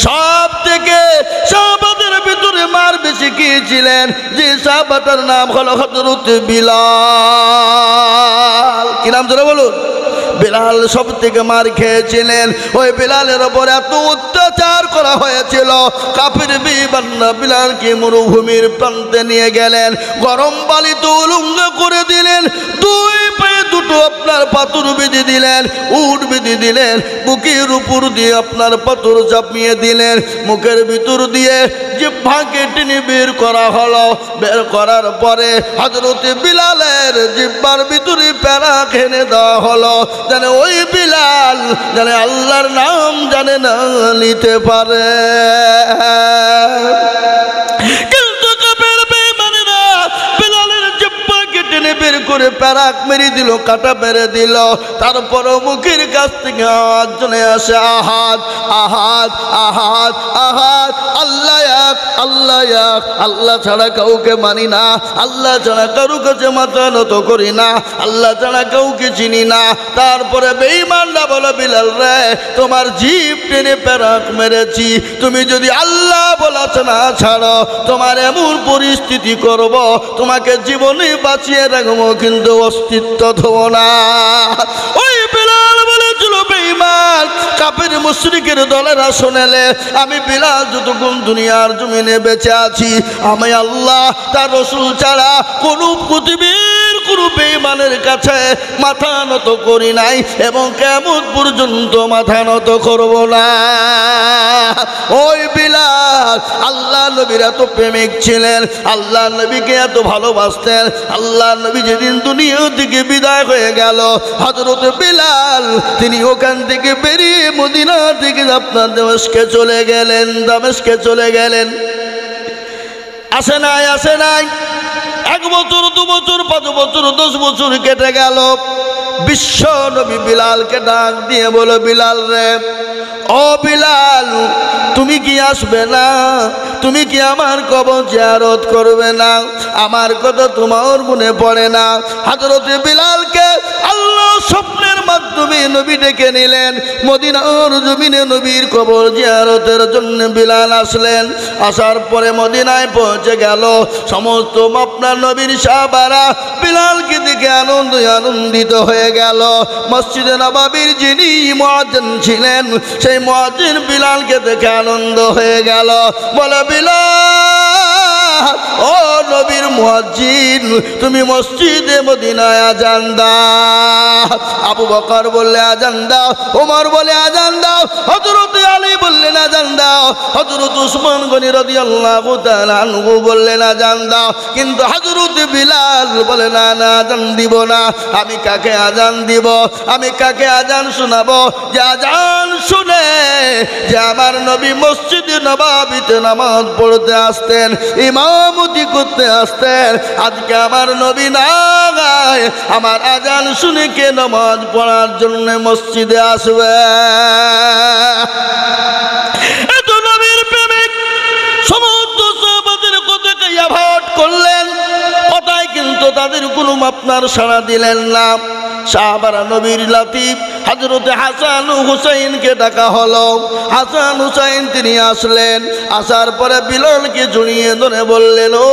সব থেকে সাহাবাদের ভিতরে মার বেশি খেয়েছিলেন যে সাহাবাটার নাম হলো হযরত বিলাল। কি নাম জোরে বলুন? বিলাল সব থেকে মার খেয়েছিলেন। ওই বিলালের ওপর এত অত্যাচার করা হয়েছিল, কাফির বেঈমানরা বিলালকে মরুভূমির প্রান্তে নিয়ে গেলেন, গরম বালিতে উলঙ্গ করে দিলেন, দুই পায়ে দুটো আপনার পাথর বেঁধে দিলেন, উট বেঁধে দিলেন, বুকের উপর দিয়ে আপনার পাথর চাপিয়ে দিলেন, মুখের ভিতর দিয়ে জিহ্বাকে টেনে বের করা হলো। বের করার পরে হযরত বিলালের জিহ্বার ভিতরে প্যারা খেনে দেওয়া হলো, যেন ওই বিলাল যেন আল্লাহর নাম জানে না নিতে পারে। কিন্তু কাফের বেঈমানেরা বিলালের জিহ্বাকে টেনে বের করে প্যারাক মেরে দিল, কাটা মেরে দিল। তারপরও মুখের কাছ থেকে আওয়াজ চলে আসে, আহাদ আহাদ আহাদ আহাদ, আল্লাহ এক আল্লাহ এক, আল্লাহ ছাড়া কাউকে মানি না, আল্লাহ ছাড়া কারো কাছে মাথা নত করি না, আল্লাহ ছাড়া কাউকে চিনি না। তারপরে বেঈমানরা বলে, বিলাল রে, তোমার জিভ টেনে প্যারাক মেরেছি, তুমি যদি আল্লাহ বলাছে না ছাড়ো, তোমার এমন পরিস্থিতি করব, তোমাকে জীবনে বাঁচিয়ে রাখবো কিন্তু অস্তিত্ব দেব না। ওই বিলাল বলেছিল, বেঈমান কাফের মুশরিকের দলেরা শোনালে, আমি বিলাল যতক্ষণ দুনিয়ার জমিনে বেঁচে আছি, আমি আল্লাহ তার রাসূল ছাড়া কোন পৃথিবীর কোন বেঈমানের কাছে মাথা নত করি নাই এবং কিয়ামত পর্যন্ত মাথা নত করব না। ওই বিলাল আল্লাহ নবীর এত প্রেমিক ছিলেন, আল্লাহ নবীকে এত ভালোবাসতেন। আল্লাহ নবী যেদিন দুনিয়া থেকে বিদায় হয়ে গেল, হযরত বিলাল তিনি ওখান থেকে বেরিয়ে মদিনা থেকে আপনার দামেস্কে চলে গেলেন, দামেস্কে চলে গেলেন। আসে নাই আসে নাই, 1 বছর 2 বছর 5 বছর 10 বছর কেটে গেল। বিশ্ব নবী বিলালকে ডাক দিয়ে বলো, বিলাল রে, ও বিলাল, তুমি কি আসবে না? তুমি কি আমার কবর জিয়ারত করবে না? আমার কথা তোমার মনে পড়ে না? হযরত বিলালকে আল্লাহ স্বপ্নের মাধ্যমে নবী ডেকে নিলেন। মদিনার জমিনে নবীর কবর জিয়ারতের জন্য বিলাল আসলেন। আসার পরে মদিনায় পৌঁছে গেল। সমস্ত আপনার নবীর সাহাবারা বিলালকে দেখে আনন্দিত হয়ে গেল। মসজিদে নববীর যিনি মুয়াজ্জিন ছিলেন, সেই মুয়াজ্জিন বিলালকে দেখে আনন্দ হয়ে গেল। বলে, বিলাল, ও নবীর মুয়াজ্জিন, তুমি মসজিদে মদিনায় আজান দাও। আবু বকর বললে আজান দাও, ওমর বলে আজান দাও, হযরত আলী বললেন আজান দাও, হযরত উসমান গনি রাদিয়াল্লাহু তাআলা আনহু বললেন আজান দাও। কিন্তু হযরত বিলাল বলে, না না, আজান দিব না। আমি কাকে আজান দিব? আমি কাকে আজান শোনাবো যে আজান শুনে যে আমার নবী মসজিদে নববীতে নামাজ পড়তে আসতেন, ইমামতি করতে আসতেন। আজকে আমার নবী নাই, আমার আজান শুনে কে নামাজ পড়ার জন্য মসজিদে আসবে? এত নবীর প্রেমিক সমস্ত সাহাবাদের কথাকে অ্যাভয়েড করলেন, কথায় কিন্তু তাদের কোনো আপনার সাড়া দিলেন না। সাহাবারা নবীর লাতিফ হযরত হাসান ও হুসাইনকে ডাকা হলো। হাসান হুসাইন তিনি আসলেন। আসার পরে বিলালকে জড়িয়ে ধরে বললেন, ও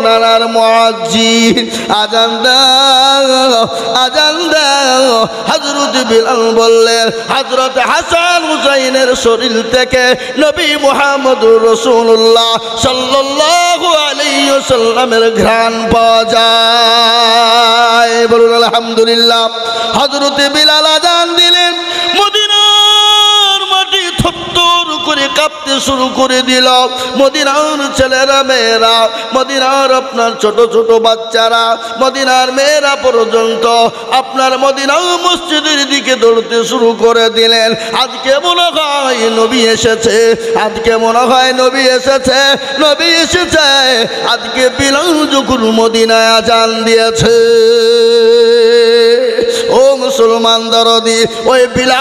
নানার মুয়াজ্জিন, আজান দাও, আজান দাও। হযরত বিলাল বললেন, হযরত হাসান হুসাইনের শরীর থেকে নবী মুহাম্মদুর রাসূলুল্লাহ সাল্লাল্লাহু আলাইহি ওয়াসাল্লামের ঘ্রাণ পাওয়া যায়। বলুন আলহামদুলিল্লাহ। হযরত বিলাল আজান দিলেন। মদিনার মাটি থরথর করে কাঁপতে শুরু করে দিল। মদিনার ছেলেরা মেয়েরা, মদিনার আপনার ছোট ছোট বাচ্চারা, মদিনার মেয়েরা পর্যন্ত আপনার মদিনা মসজিদের দিকে দৌড়তে শুরু করে দিলেন। আজকে মনে হয় নবী এসেছে, আজকে মনে হয় নবী এসেছে, নবী এসেছে। আজকে বিলাল যখন মদিনায় আজান দিয়েছে, ও মুসলমান দরদি, ওই বিলাল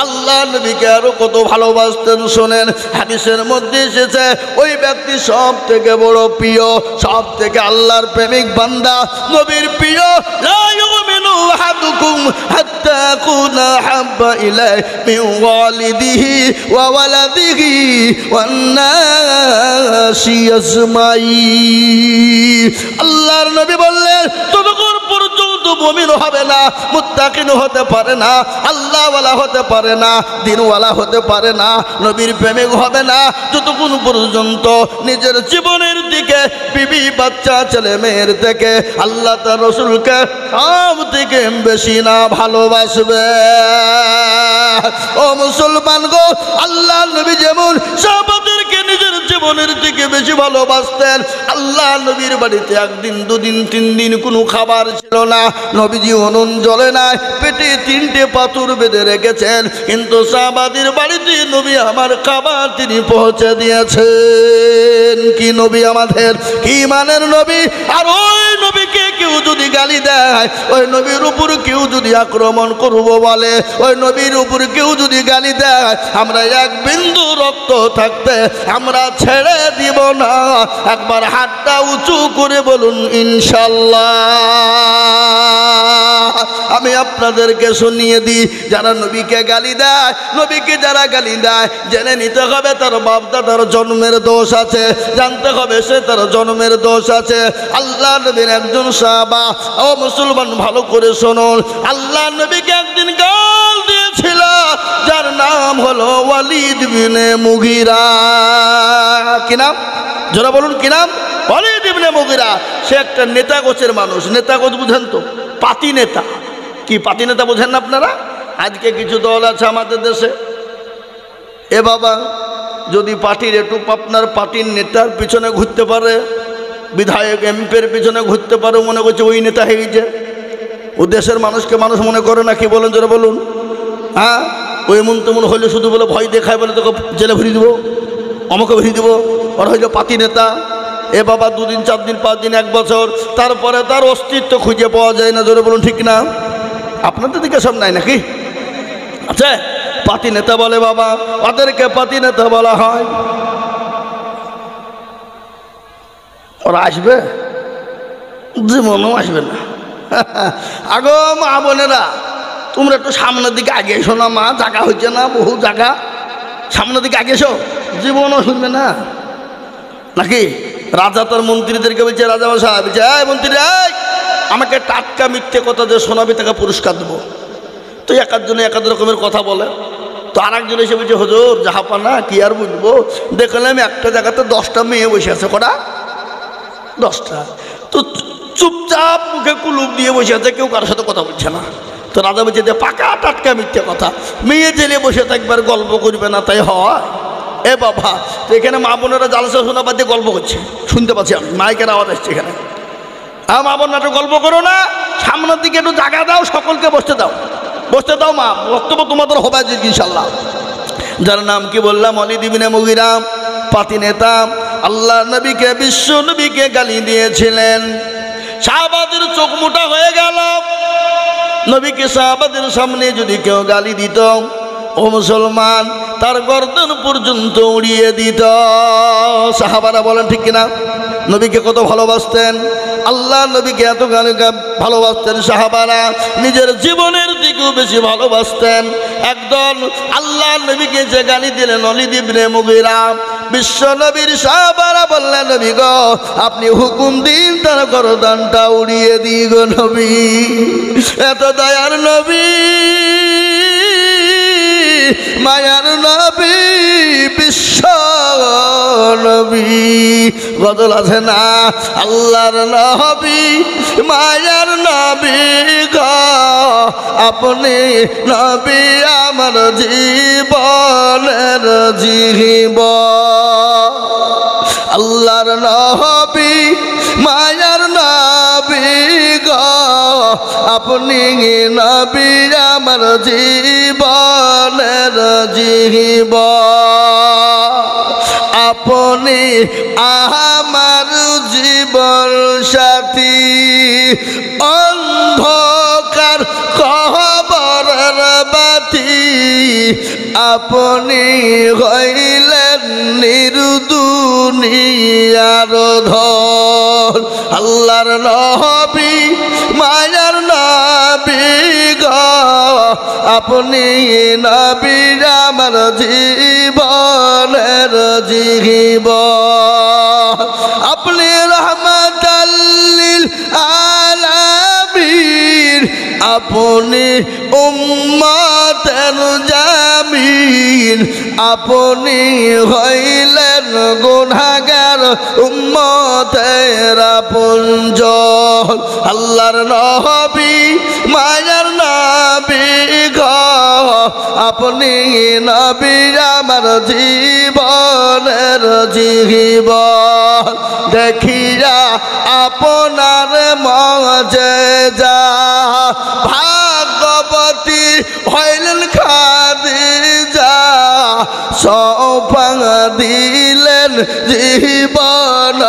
আল্লাহ নবীকে আরো কত ভালোবাসতেন শোনেন। হাদিসের মধ্যে এসেছে, ওই ব্যক্তি সব থেকে বড় প্রিয়, সব থেকে আল্লাহর প্রেমিক বান্দা, নবীর প্রিয়। লা ইউমিনু আহাদুকুম হাত্তা আকুনা হাব্বা ইলাইহি মিন ওয়ালিদিহি ওয়া ওয়ালাদিহি ওয়ান নাসি আজমাইন। আল্লাহর নবী বললেন ততক্ষণ পর্যন্ত মুমিন হবে না, মুত্তাকিন হতে পারে না, আল্লাহওয়ালা হতে পারে না, দিনওয়ালা হতে পারে না, নবীর প্রেমিক হবে না যতক্ষণ পর্যন্ত নিজের জীবনের দিকে, বিবি বাচ্চা ছেলে মেয়ের থেকে আল্লাহ তার রসুলকে সব থেকে বেশি না ভালোবাসবে। ও মুসলমান গো, আল্লাহ নবী যেমন সাহাবাদেরকে নিজের জীবনের থেকে বেশি ভালোবাসতেন, আল্লাহ নবীর বাড়িতে একদিন দুদিন তিন দিন কোনো খাবার ছিল না, নবীজি উনুন জ্বলে নাই, পেটে 3টে পাথর বেঁধে রেখেছেন, কিন্তু সাহাবাদের বাড়িতে নবী আমার খাবার তিনি পৌঁছে দিয়েছেন। কি নবী আমাদের, কি মানের নবী! আর ওই নবীকে কেউ যদি গালি দেয়, ওই নবীর উপর কেউ যদি আক্রমণ করবো বলে, ওই নবীর উপর কেউ যদি গালি দেয়, আমরা এক বিন্দু রক্ত থাকতে আমরা ছেড়ে দিব না। একবার হাতটা উঁচু করে বলুন ইনশাল্লাহ। আমি আপনাদেরকে শুনিয়ে দিই, যারা নবীকে গালি দেয়, নবীকে যারা গালি দেয়, জেনে নিতে হবে তার বাপ দাদার জন্মের দোষ আছে, জানতে হবে সে তার জন্মের দোষ আছে। আল্লাহ নবীর একজন সাহাবা, ও মুসলমান ভালো করে শুনুন, আল্লাহ নবীকে একদিন গাল দিয়েছিল যার নাম হলো ওয়ালিদ বিনে মুগিরা। কি নাম? যারা বলুন কি নাম? ওয়ালিদ ইবনে মুগিরা। সে একটা নেতা গোছের মানুষ। নেতা গোছ বুঝেন তো? পাতি নেতা। কি পাতি নেতা বোঝেন না আপনারা? আজকে কিছু দল আছে আমাদের দেশে, এ বাবা যদি পার্টির একটু আপনার পার্টির নেতার পিছনে ঘুরতে পারে, বিধায়ক এমপির পিছনে ঘুরতে পারে, মনে করছে ওই নেতা হয়ে গেছে। ও দেশের মানুষকে মানুষ মনে করে না। কি বলেন যারা বলুন? হ্যাঁ, ওই এমন তেমন হইলে শুধু বলে ভয় দেখায়, বলে তোকে জেলে ভরিয়ে দেবো, আমাকে ভরিয়ে দেবো, ওরা হইল পাতি নেতা। এ বাবা 2 দিন 4 দিন 5 দিন 1 বছর, তারপরে তার অস্তিত্ব খুঁজে পাওয়া যায় না। জোরে বলুন ঠিক না? আপনাদের দিকে সব নাই নাকি? আচ্ছা, পাতি নেতা বলে বাবা, ওদেরকে পাতি নেতা বলা হয়। ওরা আসবে? জীবনও আসবে না। আগো মা বোনেরা, তোমরা একটু সামনের দিকে আগে এসো না মা, জায়গা হচ্ছে না, বহু জায়গা, সামনের দিকে আগে এসো, জীবনও শুনবে না নাকি? রাজা তার মন্ত্রীদেরকে বলছে, রাজা মশাই বলছে, এই মন্ত্রী, আমাকে টাটকা মিথ্যে কথা যে শোনাবে তাকে পুরস্কার দেবো। তো এক একজনে এক এক রকমের কথা বলে। তো আর একজন এসে বলছে, হুজুর জাহাপানা কি আর বুঝবো, দেখলাম একটা জায়গাতে 10টা মেয়ে বসে আছে। কটা? 10টা। তো চুপচাপ মুখে কুলুপ দিয়ে বসে আছে, কেউ কারোর সাথে কথা বলছে না। তো রাজা বলছে যে পাকা টাটকা মিথ্যে কথা, মেয়ে জেলে বসে থাকবার গল্প করবে না, তাই হয়? এ বাবা, তো এখানে মা বোনেরা জালসা শোনা বাদ দিয়ে গল্প করছে, শুনতে পাচ্ছি আমি, মাইকের আওয়াজ আসছে এখানে। হ্যাঁ মা বোন, একটু গল্প করো না, সামনের দিকে একটু জায়গা দাও, সকলকে বসতে দাও, বসতে দাও মা, বক্তব্য তোমাদের হবে আজকে ইনশাল্লাহ। যার নাম কি বললাম, ওয়ালিদ ইবনে মুগিরা, পাতি নেতা, আল্লাহ নবীকে, বিশ্ব নবীকে গালি দিয়েছিলেন। সাহাবাদের চোখ মোটা হয়ে গেল। নবীকে সাহাবাদের সামনে যদি কেউ গালি দিত, ও মুসলমান, তার গর্দন পর্যন্ত উড়িয়ে দিত। সাহাবারা বলেন ঠিক কিনা? নবীকে কত ভালোবাসতেন, আল্লাহ নবীকে এত গালি ভালোবাসতেন সাহাবারা, নিজের জীবনের দিকেও বেশি ভালোবাসতেন। একদল আল্লাহ নবীকে যে গালি দিলেন ওয়ালিদ ইবনে মুগিরা, বিশ্ব নবীর সাহাবারা বললেন, নবী গো আপনি হুকুম দিন তার গর্দনটা উড়িয়ে দিই গো নবী। এত দয়ার নবী, মায়ার নবী, বিশ্ব নবী, বদল আছে না? আল্লাহর নবী, মায়ার নবী গো আপনি নবী আমার জীবনের জীবন। আল্লাহর নবী, মায়ার নবী গো আপনি নবী আমার জীবনের জীবন। আপনি আমার জীবন সাথী, অন্ধকার কবরের বাতি আপনি হইলেন নিরু দুনিয়ার ধন আল্লাহর নবী মায়ার নবী গো আপনি নবী আমার জীবনের জীবন আপনি রহমাতাল লিল আলামিন আপনি উম্মতের জামিন আপনি হইলেন গুনাহগার উম্মতের আপনজন আল্লাহর নবী মায়ার নবী গো আপনি নবী আমার জীবনের জীবন দেখিয়া আপনার মজেজা ভাগবতী হইলেন খাদিজা সৌপা দিলেন জীবন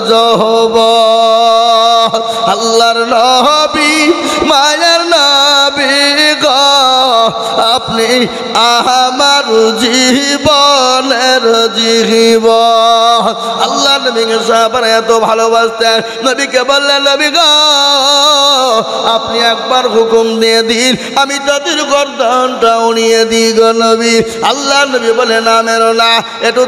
যৌবন আল্লাহর নবী মায়ার নবী গো আপনি আমার জীবনের জীবন আল্লাহ নবীকে সাহাবারা এত ভালোবাসতেন নবীকে বললেন নবী গো আপনি একবার হুকুম দিয়ে দিন আমি তাদের গর্দনটা উড়িয়ে দিই গো নবী আল্লাহ নবী বলে না মেরো না একটু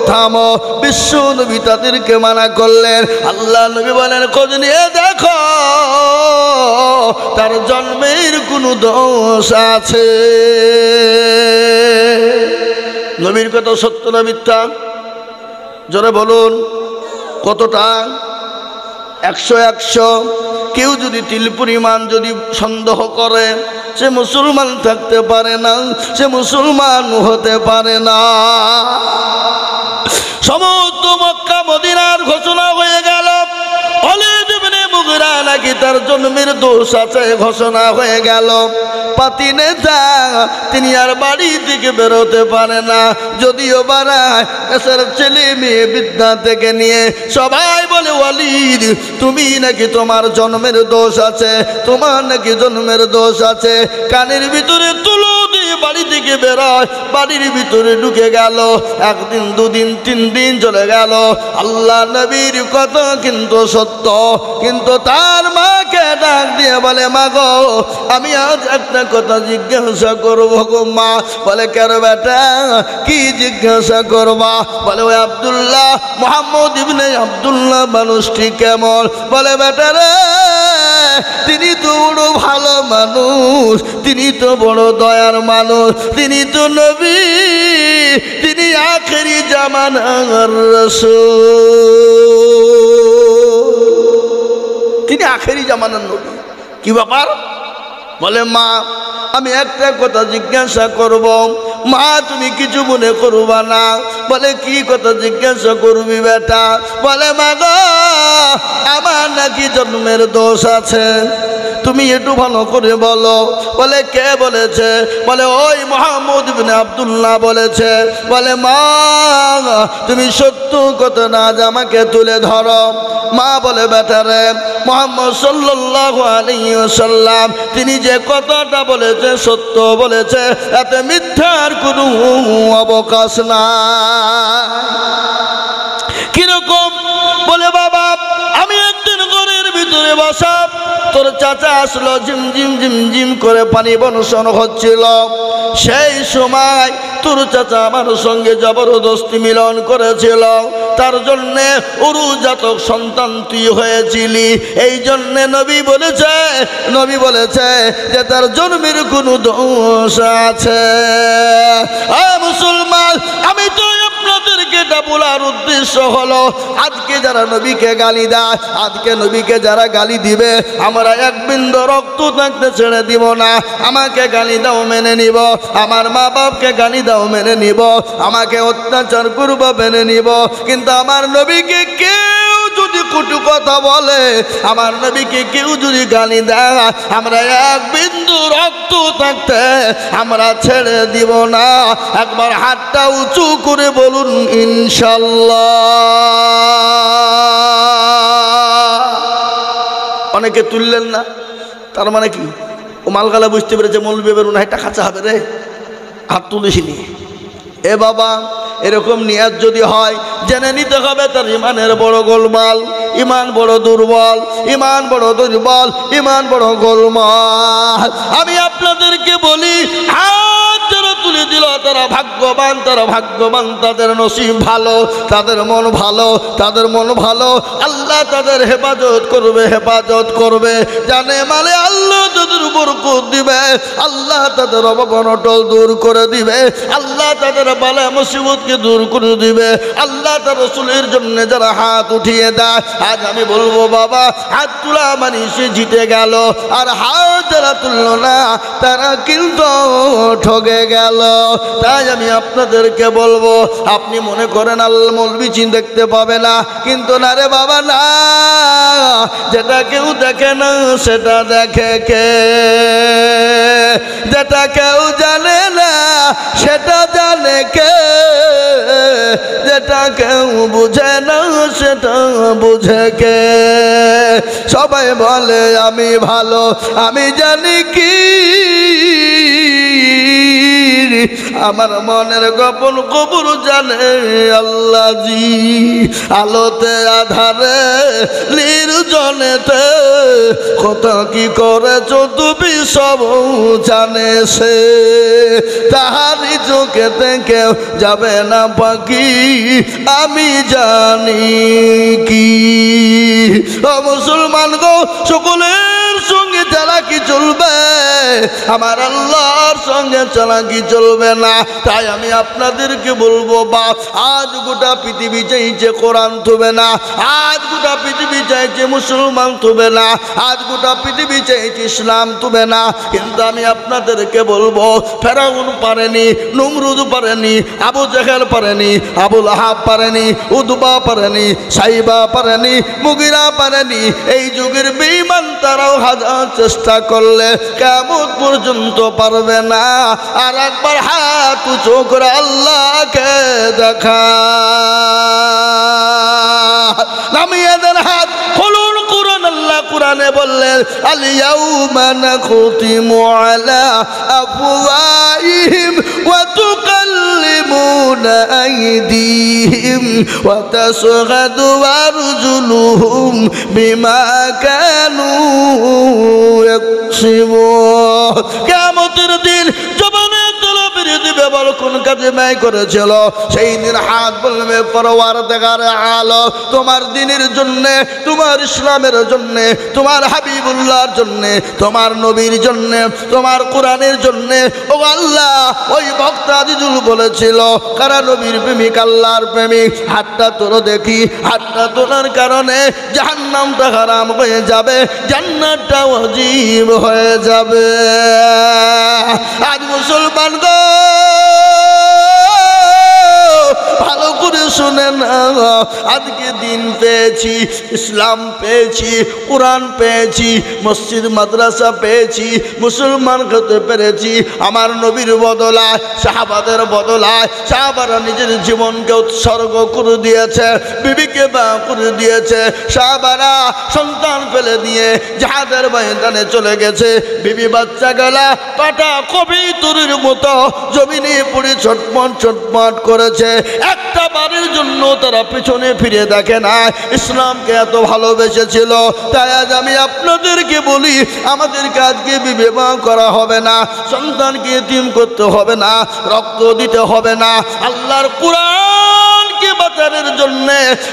থামো বিশ্ব নবী তাদেরকে মানা করলেন আল্লাহ নবী বলেন খোঁজ নিয়ে দেখো তার জন্মের কোনো দোষ আছে নবীর কথা সত্য না মিথ্যা জোরে বলুন কতটা 100 কেউ যদি তিল পরিমাণ যদি সন্দেহ করে সে মুসলমান থাকতে পারে না সে মুসলমান হতে পারে না সমস্ত মক্কা মদিনার ঘোষণা হয়ে গেল খালিদ ইবনে মুগিরা নাকি তার জন্মের দোষ আছে ঘোষণা হয়ে গেল পাতি নেতা তিনি আর বাড়ি থেকে বেরোতে পারে না যদিও বাড়ায় দেশের ছেলে মেয়ে বিদ্যা থেকে নিয়ে সবাই বলে ওয়ালিদ তুমি নাকি তোমার জন্মের দোষ আছে তোমার নাকি জন্মের দোষ আছে কানের ভিতরে তুলো দিয়ে বাড়ি থেকে বেরোয় বাড়ির ভিতরে ঢুকে গেল একদিন দুদিন 3 দিন চলে গেল আল্লাহ নবীর কথা কিন্তু সত্য কিন্তু তার মাকে ডাক দিয়ে বলে মা গো আমি আজ একটা কথা জিজ্ঞাসা করবো গো মা বলে কেন বেটা কি জিজ্ঞাসা করবা বলে ওই আব্দুল্লাহ মুহাম্মদ ইবনে আব্দুল্লাহ মানুষটি কেমন বলে বেটা রে তিনি তো বড় ভালো মানুষ তিনি তো বড় দয়ার মানুষ তিনি তো নবী তিনি আখেরি জামানার রাসূল তিনি আখেরি জামানার নবী কি ব্যাপার বলে মা আমি একটা কথা জিজ্ঞাসা করব মা তুমি কিছু মনে করবা না বলে কি কথা জিজ্ঞাসা করবি বেটা বলে মা গো আমার নাকি জন্মের দোষ আছে তুমি একটু ভালো করে বলো বলে কে বলেছে বলে ওই মুহাম্মদ ইবনে আব্দুল্লাহ বলেছে বলে মা তুমি সত্য কথা না আমাকে তুলে ধরো মা বলে বেটা রে মুহাম্মদ সাল্লাল্লাহু আলাইহি ওয়াসাল্লাম তিনি যে কথাটা বলেছে সত্য বলেছে এতে মিথ্যার কোনো অবকাশ না কিরকম বলে বাবা আমি একদিন ঘরের ভিতরে বসা তোর চাচা আসলো ঝিমঝিম করে পানি বর্ষণ হচ্ছিল সেই সময় তোর চাচা আমার সঙ্গে জবরদস্তি মিলন করেছিল তার জন্যে উরুজাতক সন্তান তুই হয়েছিলি এই জন্যে নবী বলেছে যে তার জন্মের কোনো দোষ আছে মুসলমান আমি তো আপনাদেরকে এটা বলার উদ্দেশ্য হলো আজকে যারা নবীকে গালি দেয় আজকে নবীকে যারা গালি দিবে আমরা এক বিন্দু রক্ত থাকতে ছেড়ে দিব না আমাকে গালি দাও মেনে নিব আমার মা বাপকে গালি দাও মেনে নিব আমাকে অত্যাচার করব মেনে নিব কিন্তু আমার নবীকে কেউ যদি কটু কথা বলে আমার নবীকে কেউ যদি গালি দেয় আমরা এক বিন্দু রক্ত থাকতে আমরা ছেড়ে দিব না একবার হাতটা উঁচু করে বলুন ইনশাআল্লাহ অনেকে তুললেন না তার মানে কি ও মালগালা বুঝতে পেরেছে মৌলবি বেরোনা এটা খাঁচা হবে রে হাত তুলিসনি এ বাবা এরকম নিয়াত যদি হয় জেনে নিতে হবে তার ইমানের বড় গোলমাল, ইমান বড় দুর্বল, ইমান বড় দুর্বল, ইমান বড় গোলমাল। আমি আপনাদেরকে বলি হাত যারা তুলে দিল তারা ভাগ্যবান, তারা ভাগ্যবান, তাদের নসিব ভালো, তাদের মন ভালো, তাদের মন ভালো। আল্লাহ তাদের হেফাজত করবে, হেফাজত করবে। জানে মানে আল্লাহ তাদের বরকত দিবে, আল্লাহ তাদের অভাব অনটন দূর করে দিবে, আল্লাহ তাদের বালা মুসিবতকে দূর করে দিবে। আল্লাহ তার রাসূলের জন্য যারা হাত উঠিয়ে দেয়, আজ আমি বলবো বাবা হাত তোলা মানে সে জিতে গেল, আর হাত যারা তুললো না তারা কিন্তু ঠকে গেল। তাই আমি আপনাদেরকে বলবো, আপনি মনে করেন আল্লাহ মৌলবি চিন দেখতে পাবে না, কিন্তু না রে বাবা না, যেটা কেউ দেখে না সেটা দেখে কে, যেটা কেউ জানে না সেটা জানে কে, যেটা কেউ বুঝে না সেটা বুঝে কে। সবাই বলে আমি ভালো, আমি জানি কি আমার মনের গোপন খবর জানে আল্লাহ জি। আলোতে আধারে নির্জনেতে কত কি করেছ তুমি সব জানে সে, তাহারি চোখেতে কেউ যাবে না পাখি আমি জানি কি। ও মুসলমান গো, সকলের সঙ্গে চালাকি চলবে, আমার আল্লাহর সঙ্গে চালাকি চলবে না। তাই আমি আপনাদেরকে বলবো বাপ, আজ গোটা পৃথিবী চাইছে কোরআন থুবে না, আজ গোটা পৃথিবী চাইছে মুসলমান থুবে না, আজ গোটা পৃথিবী চাইছে ইসলাম থুবে না। কিন্তু আমি আপনাদেরকে বলবো ফেরাউন পারেনি, নমরুদ পারেনি, আবু জেহেল পারেনি, আবু লাহাব পারেনি, উদবা পারেনি, সাইবা পারেনি, মুগিরা পারেনি। এই যুগের বেঈমান তারাও হাজার চেষ্টা করলে কিয়ামত পর্যন্ত পারবে না। আর একবার হাত উঁচু করে আল্লাহকে দেখা, নামিয়ে দেন হাত, খুলুন কুরআন। আল্লাহ কুরআনে বললেন আল ইয়াউমা নাখতিমু আলা আফওয়াহিহিম ওয়া তুকাল্লিমুনা আইদিহিম ওয়া তাশহাদু আরজুলুহুম বিমা কানু ইয়াকসিবুন। কিয়ামতের দিন জবানে তলা বেরিয়ে দিবে বল কোন কাজে ব্যয় করেছিল। সেই দিন হাত বলবে পরওয়ারদিগার আলম, তোমার দ্বীনের জন্য, তোমার ইসলামের জন্য, তোমার হাবিবুল্লাহর জন্য, তোমার নবীর জন্য, তোমার কোরআনের জন্য। ও আল্লাহ, ওই ভক্ত আজিজুল বলেছিল কারা নবীর প্রেমিক, আল্লাহর প্রেমিক, হাতটা তোলো দেখি। হাতটা তোলার কারণে জাহান্নামটা হারাম হয়ে যাবে, জান্নাতটা ওয়াজিব হয়ে যাবে। আজ মুসলমান গো ভালো করে শুনে না, আজকে দিন পেয়েছি, ইসলাম পেয়েছি, কোরআন পেয়েছি, মসজিদ মাদ্রাসা পেয়েছি, মুসলমান হতে পেরেছি। আমার নবীর বদলায়, সাহাবাদের বদলায়, সাহাবারা নিজের জীবনকে উৎসর্গ করে দিয়েছে, বিবিকে বা করে দিয়েছে। সাহাবারা সন্তান ফেলে দিয়ে জাহাদের ময়দানে চলে গেছে, বিবি বাচ্চা গেলা পাটা কবি তুরির মতো জমিনে পড়ে ছটপট ছটপট করেছে। একটা বারের জন্য তারা পিছনে ফিরে দেখে না, ইসলামকে এত ভালোবেসেছিল। তাই আজ আমি আপনাদেরকে বলি, আমাদেরকে আজকে বিবাহ করা হবে না, সন্তানকে এতিম করতে হবে না, রক্ত দিতে হবে না। আল্লাহর কোরআনকে বাঁচানোর জন্য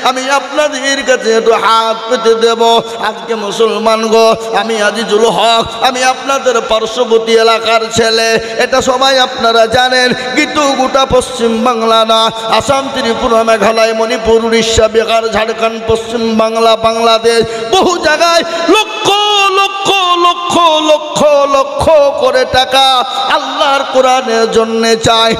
আমি আপনাদের কাছে একটু হাত পেতে দেব। আজকে মুসলমান গো, আমি আজিজুল হক, আমি আপনাদের পার্শ্ববর্তী এলাকার ছেলে, এটা সবাই আপনারা জানেন। কিন্তু গোটা পশ্চিম বাংলা না, আসাম, ত্রিপুরা, মেঘালয়, মণিপুর, উড়িষ্যা, বিহার, ঝাড়খণ্ড, পশ্চিম বাংলা, বাংলাদেশ, বহু জায়গায় লক্ষ লক্ষ লক্ষ লক্ষ লক্ষ করে টাকা আল্লাহর কোরআনের জন্য চাই।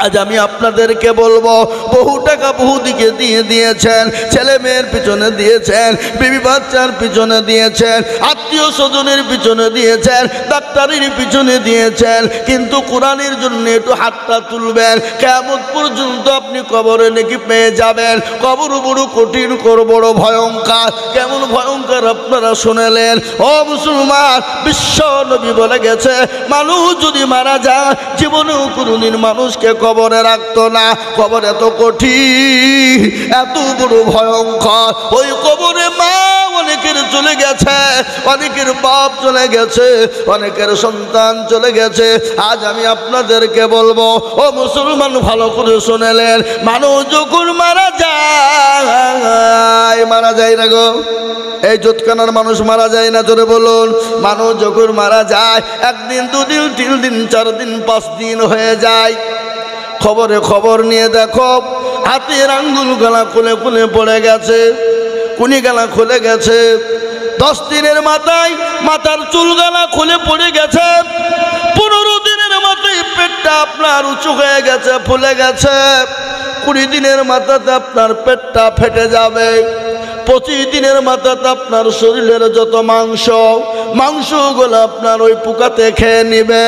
আজ আমি আপনাদেরকে বলবো, বহু টাকা বহু দিকে দিয়ে দিয়েছেন, ছেলে মেয়ের পিছনে দিয়েছেন, বিবি বাচ্চার পিছনে দিয়েছেন, আত্মীয় স্বজনের পিছনে দিয়েছেন, ডাক্তারের পিছনে দিয়েছেন, কিন্তু কোরআনের জন্য একটু হাতটা তুলবেন। কিয়ামত পর্যন্ত আপনি কবরে নাকি পেয়ে যাবেন। কবর বড় কঠিন, বড় ভয়ঙ্কর। কেমন ভয়ঙ্কর আপনারা শুনেলেন? ও মুসলমান, বিশ্ব নবী বলে গেছে, মানুষ যদি মারা যায় জীবনেও কোনোদিন মানুষকে কবর কবরে রাখতো না। কবর এত কঠিন, এত বড় ভয়ঙ্কর। ওই কবরে মা অনেকের চলে গেছে, অনেকের বাপ চলে গেছে, অনেকের সন্তান চলে গেছে। আজ আমি আপনাদেরকে বলবো, ও মুসলমান ভালো করে শুনেলেন, মানুষ যখন মারা যায় না গো, এই জোতখানার মানুষ মারা যায় না, জোরে বলুন। মানুষ যখন মারা যায়, একদিন, দুদিন, 3 দিন, 4 দিন, 5 দিন হয়ে যায়। খবরে খবর নিয়ে দেখো, হাতের আঙ্গুল গলা খুলে খুলে পড়ে গেছে, কুনি গলা খুলে গেছে। 10 দিনের মাথায় মাথার চুল গলা খুলে পড়ে গেছে। 15 দিনের মাথায় পেটটা আপনার উঁচু হয়ে গেছে, ফুলে গেছে। 20 দিনের মাথাতে আপনার পেটটা ফেটে যাবে। 25 দিনের মাথাতে আপনার শরীরের যত মাংসগুলো আপনার ওই পোকাতে খেয়ে নিবে।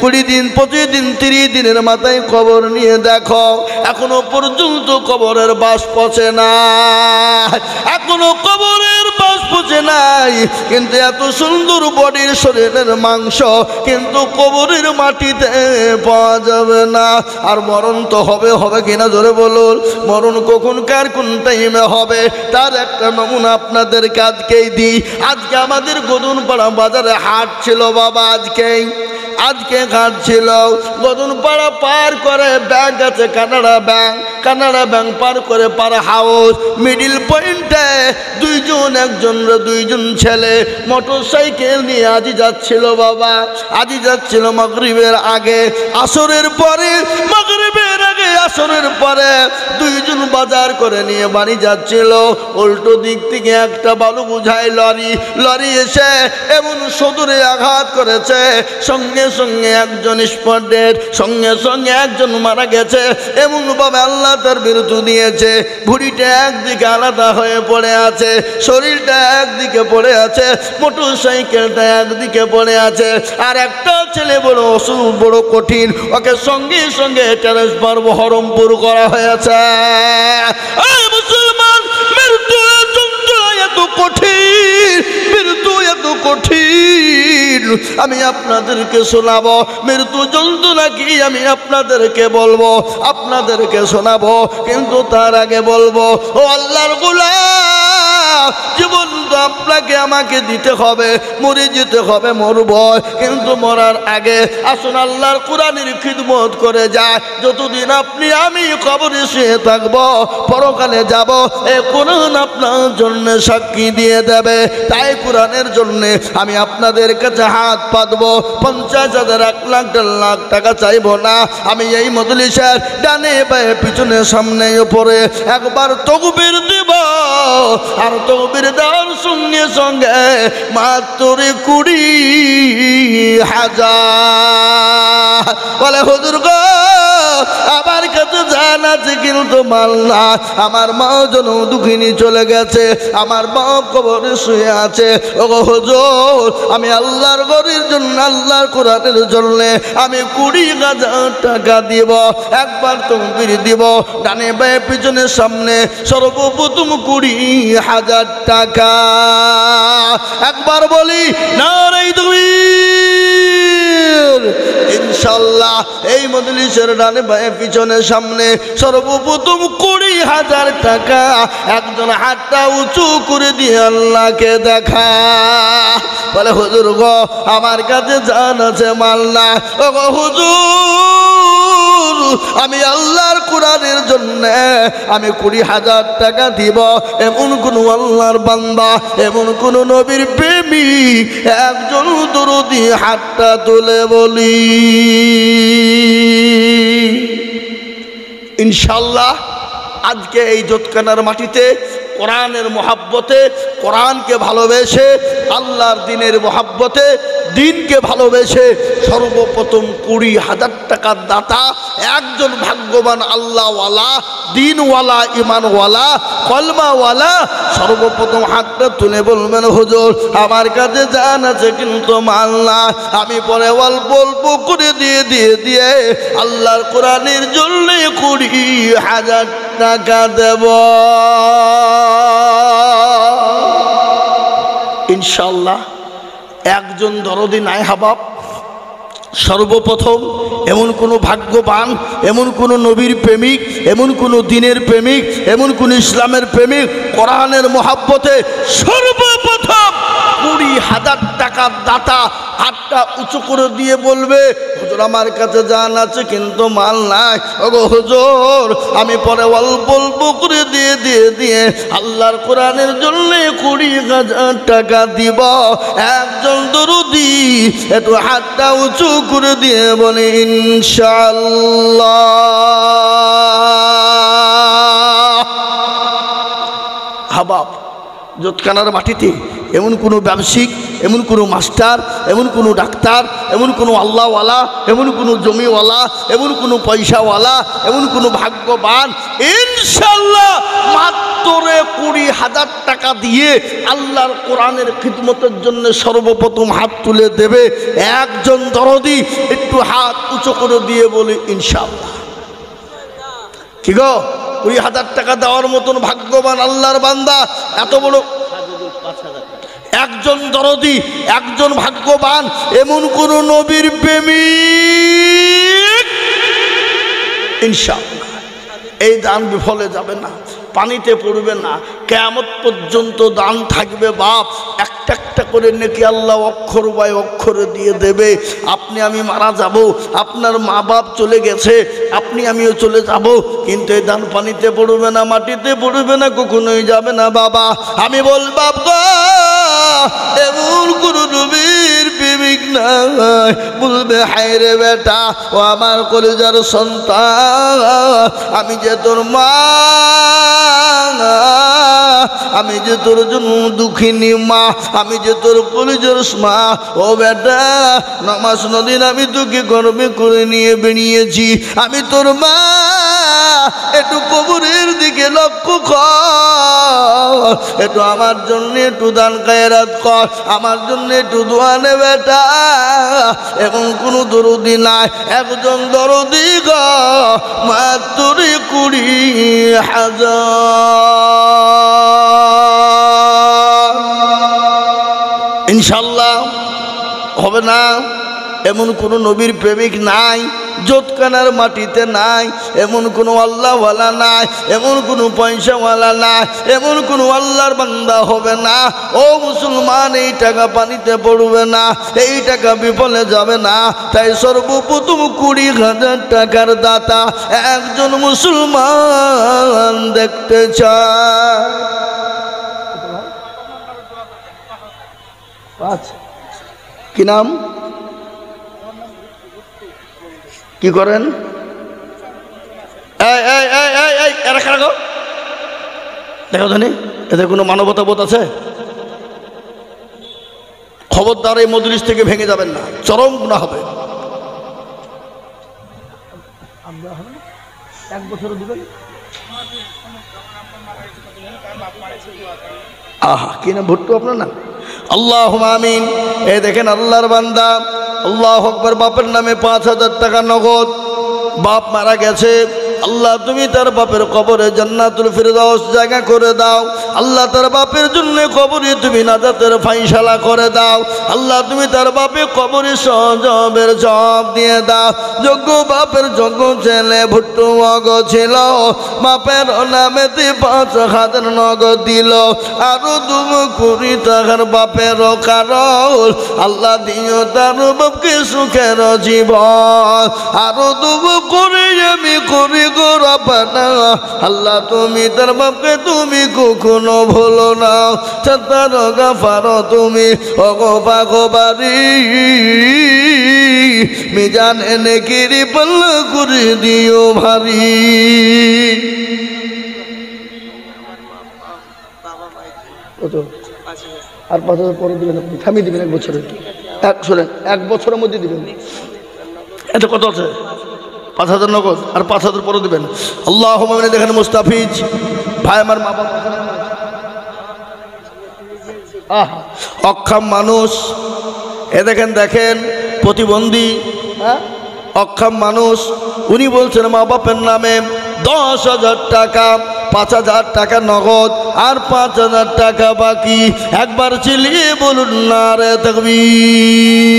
20 দিন, 25 দিন, 30 দিনের মাথায় কবর নিয়ে দেখো, এখনো পর্যন্ত কবরের বাস পচে না, এখনো কবরের বাস পচে নাই। কিন্তু এত সুন্দর বডির শরীরের মাংস কিন্তু কবরের মাটিতে পাওয়া যাবে না। আর মরণ তো হবে কিনা জোরে বলুন। মরণ কখন, কার, কোন টাইমে হবে, তার একটা নমুনা আপনাদেরকে আজকেই দিই। আজকে আমাদের গদুনপাড়া বাজারে হাট ছিল বাবা, আজকে হাট ছিল। গদুনপাড়া পার করে ব্যাংক আছে, কানাডা ব্যাংক পার করে পার হাউস, মিডিল পয়েন্টে দুইজন ছেলে মোটরসাইকেল নিয়ে আজি যাচ্ছিল বাবা, আজি যাচ্ছিল মাগরিবের আগে, আসরের পরে, মাগরিবের আগে, আসরের পরে। দুইজন বাজার করে নিয়ে বাড়ি যাচ্ছিল। উল্টো দিক থেকে একটা বালু বোঝাই লরি এসে এমন সদরে আঘাত করেছে, সঙ্গে সঙ্গে একজন স্পট ডেড, সঙ্গে একজন মারা গেছে। এমন ভাবে আল্লাহ তার বিরুদ্ধে দিয়েছে। ভুঁড়িটা একদিকে আলাদা হয়ে পড়ে আছে, শরীরটা একদিকে পড়ে আছে, মোটরসাইকেলটা একদিকে পড়ে আছে। আর একটা ছেলে বড় অসুখ, বড় কঠিন, ওকে সঙ্গে সঙ্গে ট্রান্সফার বহরমপুর করা হয়েছে। মুসলমান, মৃত্যু এত কঠিন, মৃত্যু এত কঠিন। আমি আপনাদেরকে শোনাবো মৃত্যু যন্ত্রণা কি, আমি আপনাদেরকে বলবো, আপনাদেরকে শোনাবো। কিন্তু তার আগে বলবো, ও আল্লাহর গোলাম, জীবন তো আপনাকে আমাকে দিতে হবে, মরে যেতে হবে, মরব। কিন্তু মরার আগে আসুন আল্লাহর কোরআনের খিদমত করে যায়। যতদিন আপনি আমি কবরে শুয়ে থাকবো, পরকালে যাব, এ কোরআন আপনার জন্য সাক্ষী দিয়ে দেবে। তাই কোরআনের জন্য আমি আপনাদের কাছে হাত পাতবো। 50,000, 1 লাখ, 1.5 লাখ টাকা চাইবো না। আমি এই মজলিসের ডানে বায়ে, পিছনে, সামনে, উপরে একবার তাকবীর দিব। আর তাকবীর দেওয়ার সঙ্গে সঙ্গে মাত্র 20,000 বলে, হুজুর গো আমার কাছে জান আছে কিন্তু মাল না। আমার মা যেন দুঃখিনী চলে গেছে, আমার বাপ কবরে শুয়ে আছে। ও হুজুর, আমি আল্লাহর ঘরের জন্য, আল্লাহর কোরআনের জন্য আমি 20,000 টাকা দিব। একবার তাকবীর দিব, ডানে বায়ে, পিছনে, সামনে, সর্বপ্রথম 20,000 টাকা। একবার বলি নারে তাকবীর। ইনশাআল্লাহ এই মজলিসের ডানে বায়ে, পিছনে, সামনে সর্বপ্রথম 20,000 টাকা। একজন হাতটা উঁচু করে দিয়ে আল্লাহকে দেখা, বলে হুজুর গো আমার কাছে জান আছে, মাল না। ও গো হুজুর, আমি আল্লাহর কোরআনের জন্য আমি 20,000 টাকা দিব। এমন কোন আল্লাহর বান্দা, এমন কোন নবীর প্রেমিক একজন দরদি হাতটা তুলে বলি। ইনশাআল্লাহ আজকে এই জোতখানার মাটিতে কোরআনের মহাব্বতে, কোরআনকে ভালোবেসে, আল্লাহর দিনের মহাব্বতে, দিনকে ভালোবেসে সর্বপ্রথম 20,000 টাকার দাতা একজন ভাগ্যবান আল্লাহওয়ালা, দিনওয়ালা, ইমানওয়ালা, কলমাওয়ালা সর্বপ্রথম হাতটা তুলে বলবেন, হুজুর আমার কাছে জান আছে কিন্তু মাল না। আমি পরে অল্প অল্প করে দিয়ে আল্লাহর কোরআনের জন্য 20,000 টাকা দেব। ইনশাআল্লাহ একজন দরদি নাই হাবাব, সর্বপ্রথম এমন কোনো ভাগ্যবান, এমন কোনো নবীর প্রেমিক, এমন কোনো দিনের প্রেমিক, এমন কোনো ইসলামের প্রেমিক কোরআনের মহাব্বতে সর্বপ্রথম 20,000 টাকার দাতা হাতটা উঁচু করে দিয়ে বলবে, হুজুর আমার কাছে জান আছে কিন্তু মাল নাই, ওগো হুজুর আমি পরে অল্প অল্প করে দিয়ে আল্লাহর কোরআনের জন্য 20,000 টাকা দিব। একজন দরুদি একটু হাতটা উঁচু করে দিয়ে বলে ইনশাআল্লাহ। হাবাব জোতখানার মাটিতে এমন কোনো ব্যবসায়িক, এমন কোনো মাস্টার, এমন কোনো ডাক্তার, এমন কোনো আল্লাহওয়ালা, এমন কোনো জমিওয়ালা, এমন কোনো পয়সাওয়ালা, এমন কোনো ভাগ্যবান ইনশাআল্লাহ মাত্র 20,000 টাকা দিয়ে আল্লাহর কোরআনের খিদমতের জন্য সর্বপ্রথম হাত তুলে দেবে। একজন দরদি একটু হাত উঁচু করে দিয়ে বলে ইনশাআল্লাহ। কি গো 20,000 টাকা দেওয়ার মতন ভাগ্যবান আল্লাহর বান্দা এত বড় একজন দরদি, একজন ভাগ্যবান, এমন কোন নবীর প্রেমিক ইনশাআল্লাহ এই দান বিফলে যাবে না, পানিতে পড়বে না, কিয়ামত পর্যন্ত দান থাকবে। বাপ একটা একটা করে নেকি আল্লাহ অক্ষর বাই অক্ষরে দিয়ে দেবে। আপনি আমি মারা যাব, আপনার মা বাপ চলে গেছে, আপনি আমিও চলে যাব, কিন্তু এই দান পানিতে পড়বে না, মাটিতে পড়বে না, কখনোই যাবে না। বাবা আমি বলবাব গো এমন কোন নবীর প্রেমিক নাই বলবে হায় রে বেটা ও আমার কলিজার সন্তান, আমি যে তোর মা, আমি যে তোর জন্য দুঃখিনী মা, আমি যে তোর কলিজার মা। ও বেটা নামাজ নদিন আমি তোকে গর্বে করে নিয়ে বেরিয়েছি, আমি তোর মা, একটু কবরের দিকে লক্ষ্য কর, একটু আমার জন্য একটু দান খায়রাত কর, আমার জন্য একটু দোয়া নে বেটা। এখন কোনো দরদি নাই, একজন দরদি গো মাত্র 20,000 ইনশাআল্লাহ হবে না। এমন কোনো নবীর প্রেমিক নাই, জোতখানার মাটিতে নাই, এমন কোনো আল্লাহওয়ালা নাই, এমন কোনো পয়সাওয়ালা নাই, এমন কোনো আল্লাহর বান্দা হবে না। ও মুসলমান এই টাকা পানিতে পড়বে না, এই টাকা বিফলে যাবে না। তাই সর্বপ্রথম 20,000 টাকার দাতা একজন মুসলমান দেখতে চায়। কি নাম, কি করেন? দেখো জানি এদের কোনো মানবতা বোধ আছে? খবরদার এই মজলিস থেকে ভেঙে যাবেন না, চরম গুনাহ হবে। 1 বছর দিবেন। আহা কি না ভুট্টু আপনার না? আল্লাহুম্মা আমিন। এই দেখেন আল্লাহর বান্দা, আল্লাহু আকবার, বাপের নামে 5,000 টাকা নগদ। বাপ মারা গেছে, আল্লাহ তুমি তার বাপের কবরে জান্নাতুল ফিরদাউস জায়গা করে দাও। আল্লাহ তার বাপের জন্য কবরে তুমি নাজাতের ফায়সালা করে দাও। আল্লাহ তুমি তার বাপে কবরে সজবের জব দিয়ে দাও। যোগ্য বাপের যোগ্য ছেলে ভুট্টু মগ ছিল, বাপের নামেতে 5,000 নগদ দিল, আরো 2 কোটি টাকার বাপের কারণ আল্লাহ দিও তার বাপকে সুখের জীবন, আরো 2 করে আমি করি গো রব্বানা। আল্লাহ তুমি তার বাপকে তুমি কখনো ভুলো না, তার গাফার তুমি ওগো পাগবারি মিজান এনে কিরি পাল্লা করে দিও ভারী। আর 5,000 পরে দিবেন, আপনি থামিয়ে দিবেন 1 বছরে। শোনেন 1 বছরের মধ্যে দিবেন। এটা কত আছে? 5,000 নগদ, আর 5,000 পরে দিবেন। আল্লাহুম্মা আমিন। দেখেন মুস্তাফিজ ভাই আমার মা বাবা অক্ষম মানুষ, এ দেখেন দেখেন প্রতিবন্ধী, অক্ষম মানুষ, উনি বলছেন মা বাপের নামে 10,000 টাকা 5,000 টাকা নগদ আর 5,000 টাকা বাকি। একবার চিল্লিয়ে বলুন নারে তাকবীর,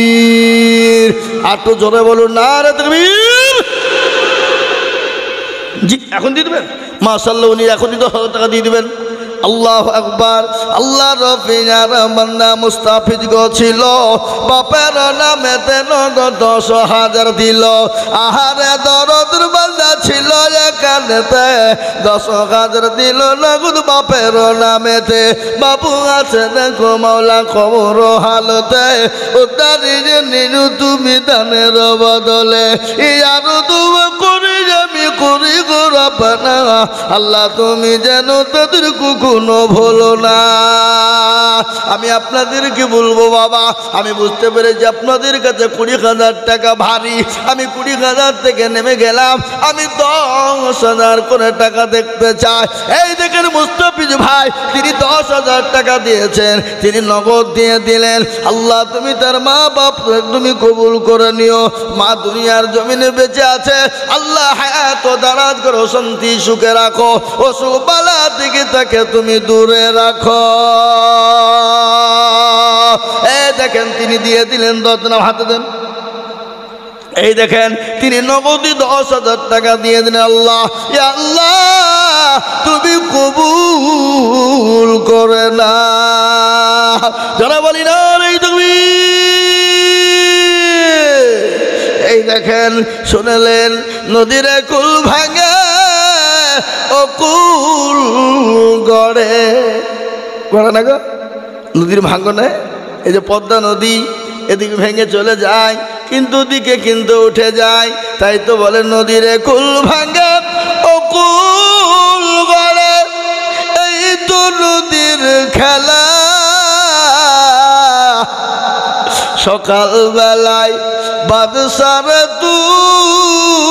আর তো জোরে বলুন নারে তাকবীর। জি এখন দিয়ে দেবেন মাশাআল্লাহ, উনি এখনই 10,000 টাকা দিয়ে দেবেন। আল্লাহু আকবার। আল্লাহ রফিয়ার বান্দা মুস্তাফিজ গো ছিল, বাপের নামেতে নগদ 10,000 দিল। আহারে দরদের বান্দা ছিল এখানেতে 10,000 দিল নগদ বাপের নামেতে। বাবু আছে দেখো মাওলা খবর হালতে, উদ্ধারি নিরু তুমি দানের বদলে। ইয়ারু দুয়া করি আমি করি গো রব্বানা, আল্লাহ তুমি যেন তাদের কোনো ভুলো না। আমি আপনাদেরকে বলবো বাবা, আমি বুঝতে পেরেছি আপনাদের কাছে 20,000 টাকা ভারী। আমি 20,000 থেকে নেমে গেলাম, আমি 10,000 করে টাকা দেখতে চাই। এই দেখেন মুস্তাফিজ ভাই, তিনি 10,000 টাকা দিয়েছেন, তিনি নগদ দিয়ে দিলেন। আল্লাহ তুমি তার মা বাপ তুমি কবুল করে নিও। মা দুনিয়ার জমিনে বেঁচে আছে, আল্লাহ হায়াত ও দারাজ করো, শান্তি সুখে রাখো, অসুখ বালা থেকে তাকে তুমি দূরে রাখো। এই দেখেন তিনি দিয়ে দিলেন, 10 দিন হাতে দেন। এই দেখেন তিনি নগদি 10,000 টাকা দিয়ে দিলেন। আল্লাহ ইয়া আল্লাহ তুমি কবুল করে না। যারা বলি না এই তুমি, এই দেখেন শুনলেন নদীর কুল ভাঙে ও কুল গড়ে গড়ে না গো, নদীর ভাঙনে। এই যে পদ্মা নদী এদিকে ভেঙে চলে যায়, কিন্তু দিকে কিন্তু উঠে যায়। তাই তো বলে নদীর কুল ভাঙে ও কুল গড়ে, এই তো নদীর খেলা। সকাল বেলায় বাদশার তুই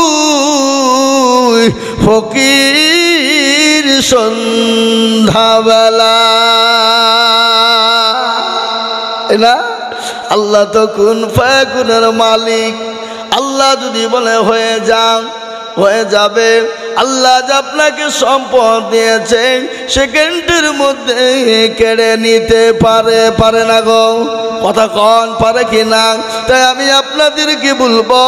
ফকির সন্ধ্যাবেলা না। আল্লাহ তো কুন ফায়াকুনের মালিক। আল্লাহ যদি বলে হয়ে যান হয়ে যাবে। আল্লাহ যে আপনাকে সম্পদ দিয়েছে সেকেন্ডের মধ্যে কেড়ে নিতে পারে, পারে না গো? কথা কন পারে কি না? তাই আমি আপনাদেরকে বলবো,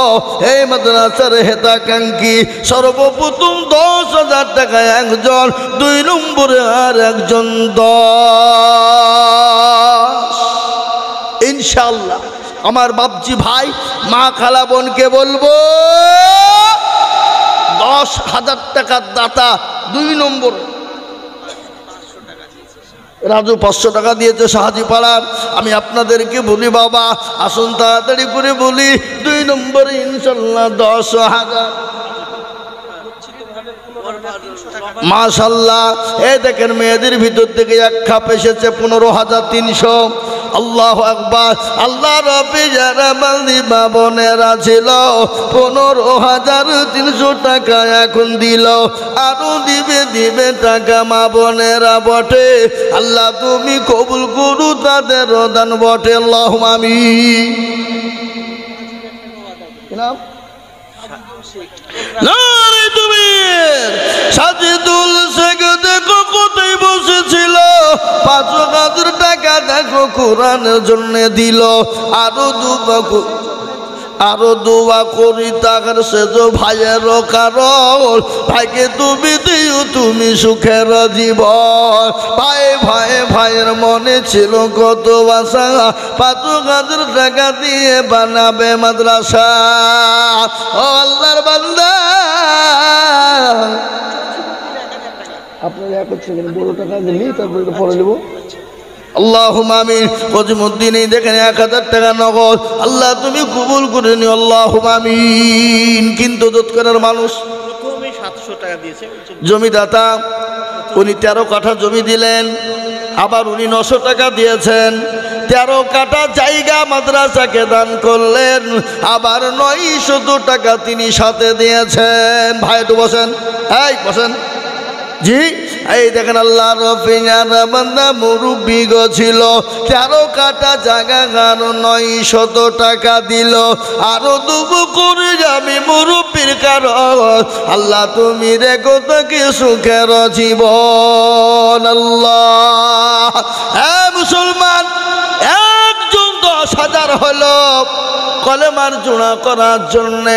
এই মাদ্রাসার হেতাকাঙ্ক্ষী সর্বপ্রথম 10,000 টাকা একজন, 2 নম্বরে আর একজন 10। ইনশাআল্লাহ আমার বাপজি ভাই মা খালা বোনকে বলবো 10,000 টাকার দাতা 2 নম্বর। রাজু 500 টাকা দিয়েছে সাহাজি পাড়ার। আমি আপনাদেরকে বলি বাবা আসুন তাড়াতাড়ি করে বলি, 2 নম্বরে ইনশাআল্লাহ 10,000। মাশাআল্লাহ এই দেখেন মেয়েদের ভিতর থেকে এক খাপ এসেছে 15,300। আল্লাহু আকবার। আল্লাহ রব্বি যারা বান্দি বাবনেরা ছিল 15,300 টাকা এখন দিল, আরো দিবে দিবে টাকা মা বোনেরা বটে। আল্লাহ তুমি কবুল করু তাদের দান বটে। আল্লাহুম্মা আমিন। নারে তুমি সাজিদুল শেখ দেখো কোথায় বসেছিল, 5,000 টাকা দেখো কোরআনের জন্য দিল। আরো দোয়া করি তাকার সেজ ভাইয়ের কারণ, ভাইকে তুমি দিও তুমি সুখের জীবন। ভাই ভাই ভাইয়ের মনে ছিল কত আশা, 5,000 টাকা দিয়ে বানাবে মাদ্রাসা। ও আল্লাহর বান্দা আপনারা করছেন বড় টাকা দিলি তারপরে পরে নেব। আল্লাহুম্মা আমিন। কজিমউদ্দিন এই দেখেন 1,000 টাকা নগদ। আল্লাহ তুমি কবুল করে নিও। আল্লাহুম্মা আমিন। কিন্তু দোতকানার মানুষ প্রথমে 700 টাকা দিয়েছে জমিদাতা, উনি 13 কাঠা জমি দিলেন। আবার উনি 900 টাকা দিয়েছেন, 13 কাঠা জায়গা মাদ্রাসাকে দান করলেন। আবার 900 টাকা তিনি সাথে দিয়েছেন। ভাই একটু বসেন, এই বসেন। জি এই দেখেন আল্লাহ রফিয়ার বান্দা মুরব্বি গো ছিল, 13 কাঠা জায়গা আরো 900 টাকা দিল। আরো দুবো করে আমি মুরব্বির কারণ আল্লাহ তুমি রেখো তাকে সুখের জীবন। আল্লাহ, হ্যাঁ মুসলমান, একজন 10,000 হলো কলেমার জোড়া করার জন্যে,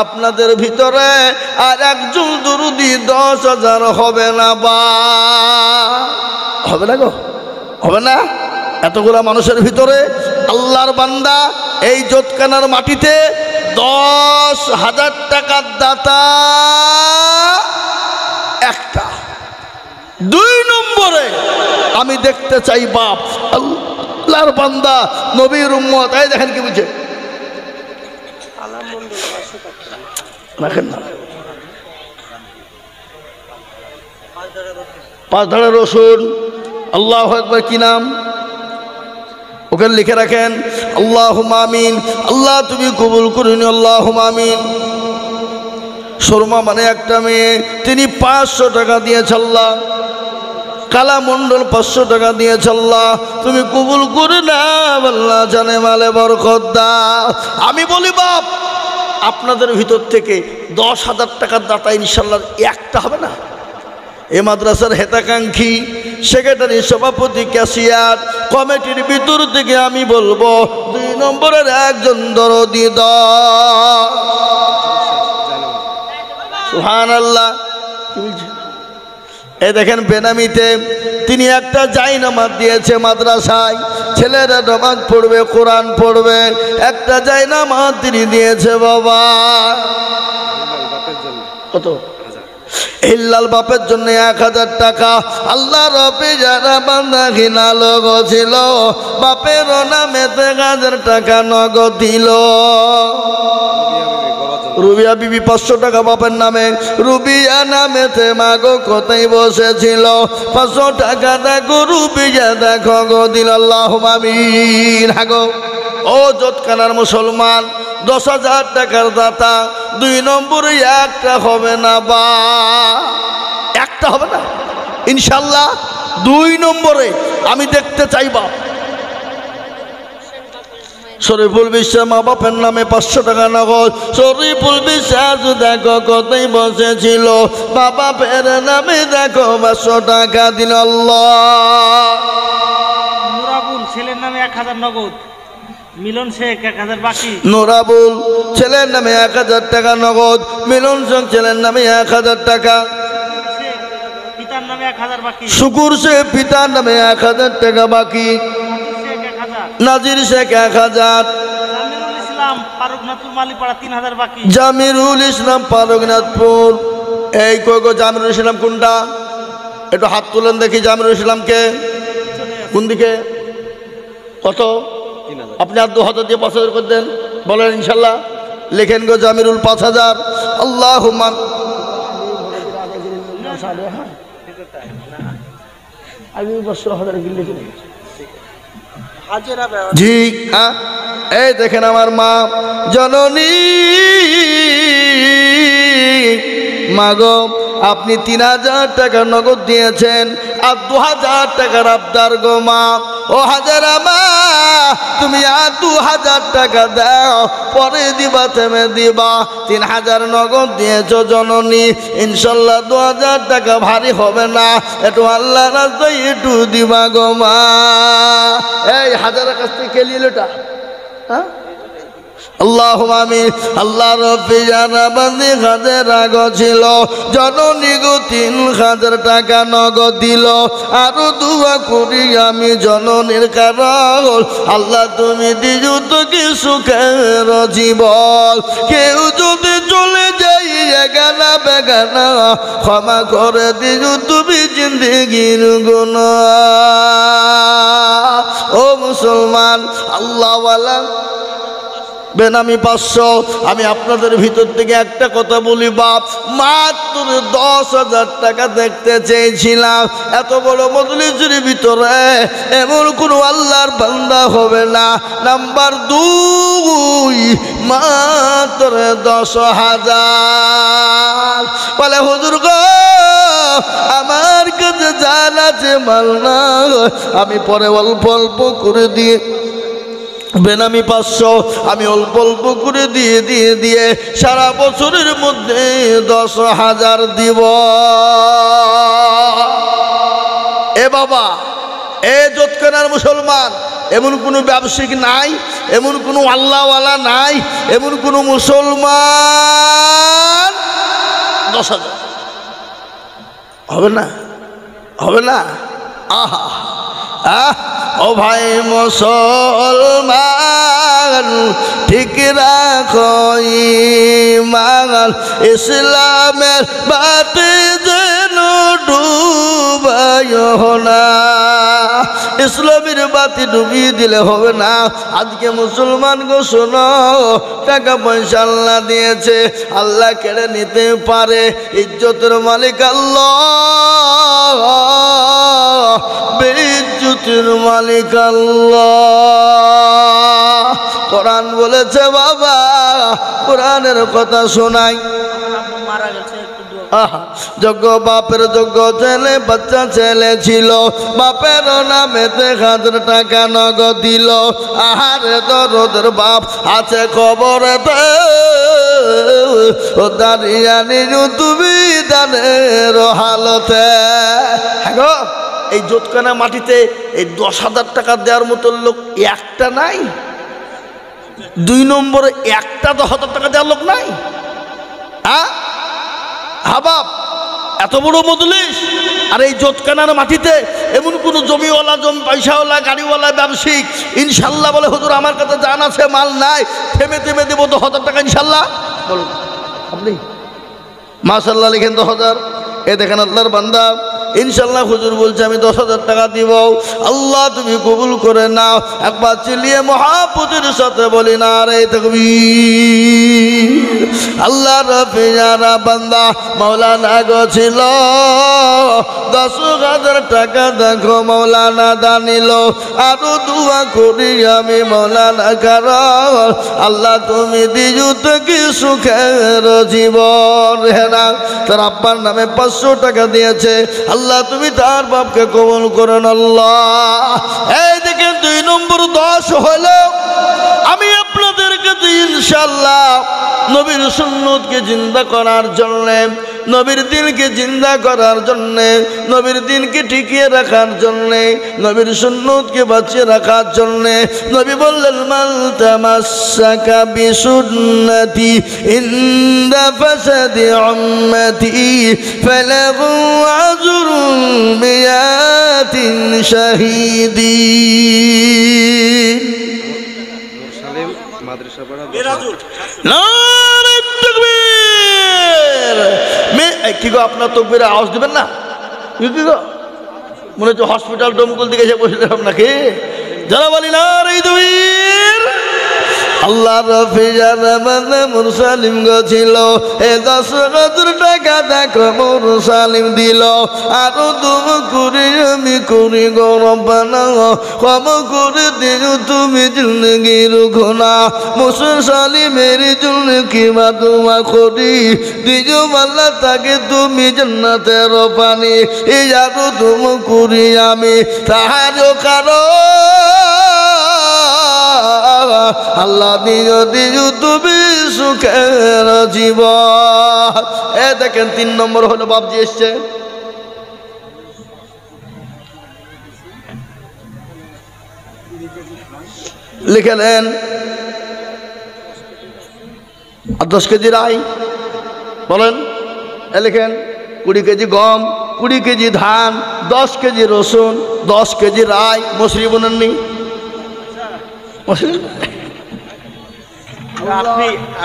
আপনাদের ভিতরে আর একজন দুরুদি 10,000 হবে না বা হবে না গো, হবে না? এতগুলা মানুষের ভিতরে আল্লাহর বান্দা এই জোতকানার মাটিতে 10,000 টাকার দাতা একটা। 2 নম্বরে আমি দেখতে চাই বাপ আল্লাহর বান্দা নবীর উম্মত, এই দেখেন কি বুঝে রাখেন না, 5 ধারা রসুন। আল্লাহু আকবার, কি নাম ওখানে লিখে রাখেন, আল্লাহুম্মা আমিন। আল্লাহ তুমি কবুল করুন, আল্লাহুম্মা আমিন। শর্মা মানে একটা মেয়ে, তিনি 500 টাকা দিয়েছে আল্লাহ। কালা মণ্ডল 500 টাকা দিয়েছে আল্লাহ, তুমি কবুল করে না আল্লাহ, জানে মালে বরকত দাও। আমি বলি বাপ, আপনাদের ভিতর থেকে 10,000 টাকার দাতা ইনশাল্লাহ একটা হবে না? এ মাদ্রাসার হেতাকাঙ্ক্ষী সেক্রেটারি, সভাপতি, ক্যাশিয়ার কমিটির ভিতর থেকে আমি বলবো 2 নম্বরের একজন দরদি সুবহানাল্লাহ। এই দেখেন বেনামিতে তিনি একটা জায়নামাজ দিয়েছে মাদ্রাসায়, ছেলেরা নামাজ পড়বে, কোরআন পড়বে, একটা জায়নামাজ তিনি দিয়েছে বাবা। কত? হিল্লাল বাপের জন্য 1000 টাকা। আল্লাহ রবি যারা বান্দা ঘিনা লোক ছিল, বাপের নামেতে 1000 টাকা নগদ দিল। রুবিয়া বিবি 500 টাকা বাপের নামে, রুবিয়া নামেতে মাগো কোথায় বসেছিল, 500 টাকা দেখো রুবিয়া দেখো গো দিল। আল্লাহুম্মা আমিন। হাগো ও জোতকানার মুসলমান, 10,000 টাকার দাতা 2 নম্বরে একটা হবে না বা একটা হবে না ইনশাল্লাহ। 2 নম্বরে আমি দেখতে চাইবা শরীফুল বিশ্বাস মা বাপের নামে 500 টাকা নগদ। শরীফুল বিশ্বাস দেখো কোথায় বসেছিল, বাবা ফের নামে দেখো 500 টাকা দিল। আল্লাহ। নুরাবুল ছেলের নামে 1000 নগদ, মিলন শেখ 1000 বাকি। নুরাবুল ছেলের নামে 1000 টাকা নগদ, মিলন শেখ ছেলের নামে 1000 টাকা, পিতার নামে 1000 বাকি। শুকুর শেখ পিতার নামে 1000 টাকা বাকি, নাজির শেখ 1000, জামিরুল ইসলাম ফারুকনাথপুর মালিপাড়া 3000 বাকি। জামিরুল ইসলাম ফারুকনাথপুর, এই কই গো জামিরুল ইসলাম কোনটা? একটু হাত তুলেন দেখি জামিরুল ইসলামকে, কোন দিকে? কত? আপনি আর 2000 দিয়ে 5000 করে দেন, বলেন ইনশাল্লাহ। লেখেন গো জামিরুল 5000। আল্লাহুম্মা জি হ্যাঁ। এই দেখেন আমার মা জননী মাগো, আপনি 3000 টাকা নগদ দিয়েছেন আর 2000 টাকার আবদার গো মা। ও হাজারা মা, তুমি আর 2000 টাকা দাও, পরে দিবা থেমে দিবা। 3000 নগদ দিয়েছো জননী, ইনশাল্লাহ 2000 টাকা ভারী হবে না, একটু আল্লাহ রাস্তায় একটু দিবা গো মা। এই হাজারের কাছ থেকে খেলিয়ে লোটা, হ্যাঁ আল্লাহুম্মা আমিন। আল্লাহ রব্বি জানা বান্দি হাজার আগো ছিল, জননী গো 3000 টাকা নগদ দিল। আরো দোয়া করি আমি জননীর কারণ, আল্লাহ তুমি দিও তো কি সুখের জীবন। কেউ যদি চলে যাই এগানা বেগানা, ক্ষমা করে দিও তুমি জিন্দেগির গুনাহ। ও মুসলমান আল্লাহওয়ালা বেনামি 500। আমি আপনাদের ভিতর থেকে একটা কথা বলি বাপ, মাত্র 10,000 টাকা দেখতে চেয়েছিলাম। এত বড় মজলিসের ভিতরে এমন কোনো আল্লাহর বান্দা হবে না। নাম্বার 2, মাত্র 10,000। বলে হুজুর গো আমার কাছে জান আছে মাল না, আমি পরে অল্প অল্প করে দিয়ে বেনামি 500 আমি অল্প অল্প করে দিয়ে সারা বছরের মধ্যে 10,000 দিব। এ বাবা, এ যৎকানার মুসলমান, এমন কোনো ব্যবসায়িক নাই, এমন কোনো আল্লাহওয়ালা নাই, এমন কোনো মুসলমান 10,000 হবে না, হবে না। আহা আহ, ও ভাই মুসলমান, ঠিক রাখো ঈমান, ইসলামের বাতি যেন ডুবাইও না। ইসলামের বাতি ডুবিয়ে দিলে হবে না। আজকে মুসলমান গো শোনো, টাকা পয়সা আল্লাহ দিয়েছে, আল্লাহ কেড়ে নিতে পারে। ইজ্জতের মালিক আল্লাহ, বেইজ্জতের মালিক আল্লাহ। কোরআন বলেছে বাবা, কোরআনের কথা শোনাই। মারা গেছে, একটু দোয়া যোগ্য বাপের যোগ্য ছেলে, বাচ্চা ছেলে ছিল, বাপের নামেতে 1000 টাকা নগদ দিল। আহারে দরদের বাপ আছে খবরেতে, ও দাঁড়িয়ে নিজু তুমি দানের হালতে। হ্যাঁ গো, এই জোতকানা মাটিতে এই 10,000 টাকা দেওয়ার মতো লোক একটা নাই। 2 নম্বরে একটা 10,000 টাকা দেওয়ার লোক নাই। হ্যাঁ হাবাব, এত বড় মজলিস, আর এই জোতকানার মাটিতে এমন কোন জমিওয়ালা, জমি পয়সাওয়ালা, গাড়িওয়ালা, ব্যবসায়িক ইনশাল্লাহ বলে হুজুর আমার কাছে জান আছে, মাল নাই, থেমে থেমে দেবো 10,000 টাকা ইনশাল্লাহ? বলুন আপনি মাশাআল্লাহ লিখেন 10,000। এ দেখেন আল্লাহর বান্দা, ইনশাল্লাহ হুজুর বলছে আমি 10,000 টাকা দিব। আল্লাহ তুমি কবুল করে নাও। একবার চিল্লিয়ে মহাপুতির সাথে বলি না রে তাকবীর। আল্লাহ রফিয়ারা বান্দা মাওলানা গো ছিল, 10,000 টাকা দেখো মাওলানা দানিল। আরো দোয়া করি আমি মাওলানা কারণ আল্লাহ তুমি দিজু কি সুখের জীবন। হেনা তার আব্বার নামে 500 টাকা দিয়েছে, আল্লাহ তুমি তার বাপকে কবুল করেন আল্লাহ। এই দেখেন 2 নম্বর 10 হলো। আমি আপনাদের কাছে ইনশাআল্লাহ নবীর সুন্নতকে জিন্দা করার জন্য, নবীর দিনকে জিন্দা করার জন্য, নবীর দিনকে টিকিয়ে রাখার জন্য, নবীর সুন্নতকে বাঁচিয়ে রাখার জন্য নবী বললেন মান তামাসসাকা বিসুন্নতি ইনদা ফাসাদি উম্মতি ফালাহু আজরুন মিয়াতিন শাহীদিন। সালেম মাদ্রাসা পড়া নারে তাকবীর। কি গো আপনার তকবীরে আওয়াজ দিবেন না? কি গো মনে হচ্ছে হসপিটাল ডমকল দিকে এসে বসে দিলাম নাকি? যারা বলি নারে তাকবীর। আল্লাহ রফিজার মানে মুরসালিম গো ছিল, এ 10,000 টাকা দেখো মুরসালিম দিল। আরো তুমি করি আমি করি গো রব্বানা, ক্ষমা করে দিও তুমি জিন্দগির গুনাহ। মুরসালিমের জন্য কি দোয়া করি, দিও আল্লাহ তাকে তুমি জান্নাতের পানি। এই আরো তুমি করি আমি তাহার কারণ আল্লাহ দিও দিও তুমি সুখের জীবন। এ দেখেন 3 নম্বর হলো বাপজি এসছে। লিখেলেন 10 কেজি রাই, বলেন এ লিখেন 20 কেজি গম, 20 কেজি ধান, 10 কেজি রসুন, 10 কেজি রাই। মসুরি বোনেননি?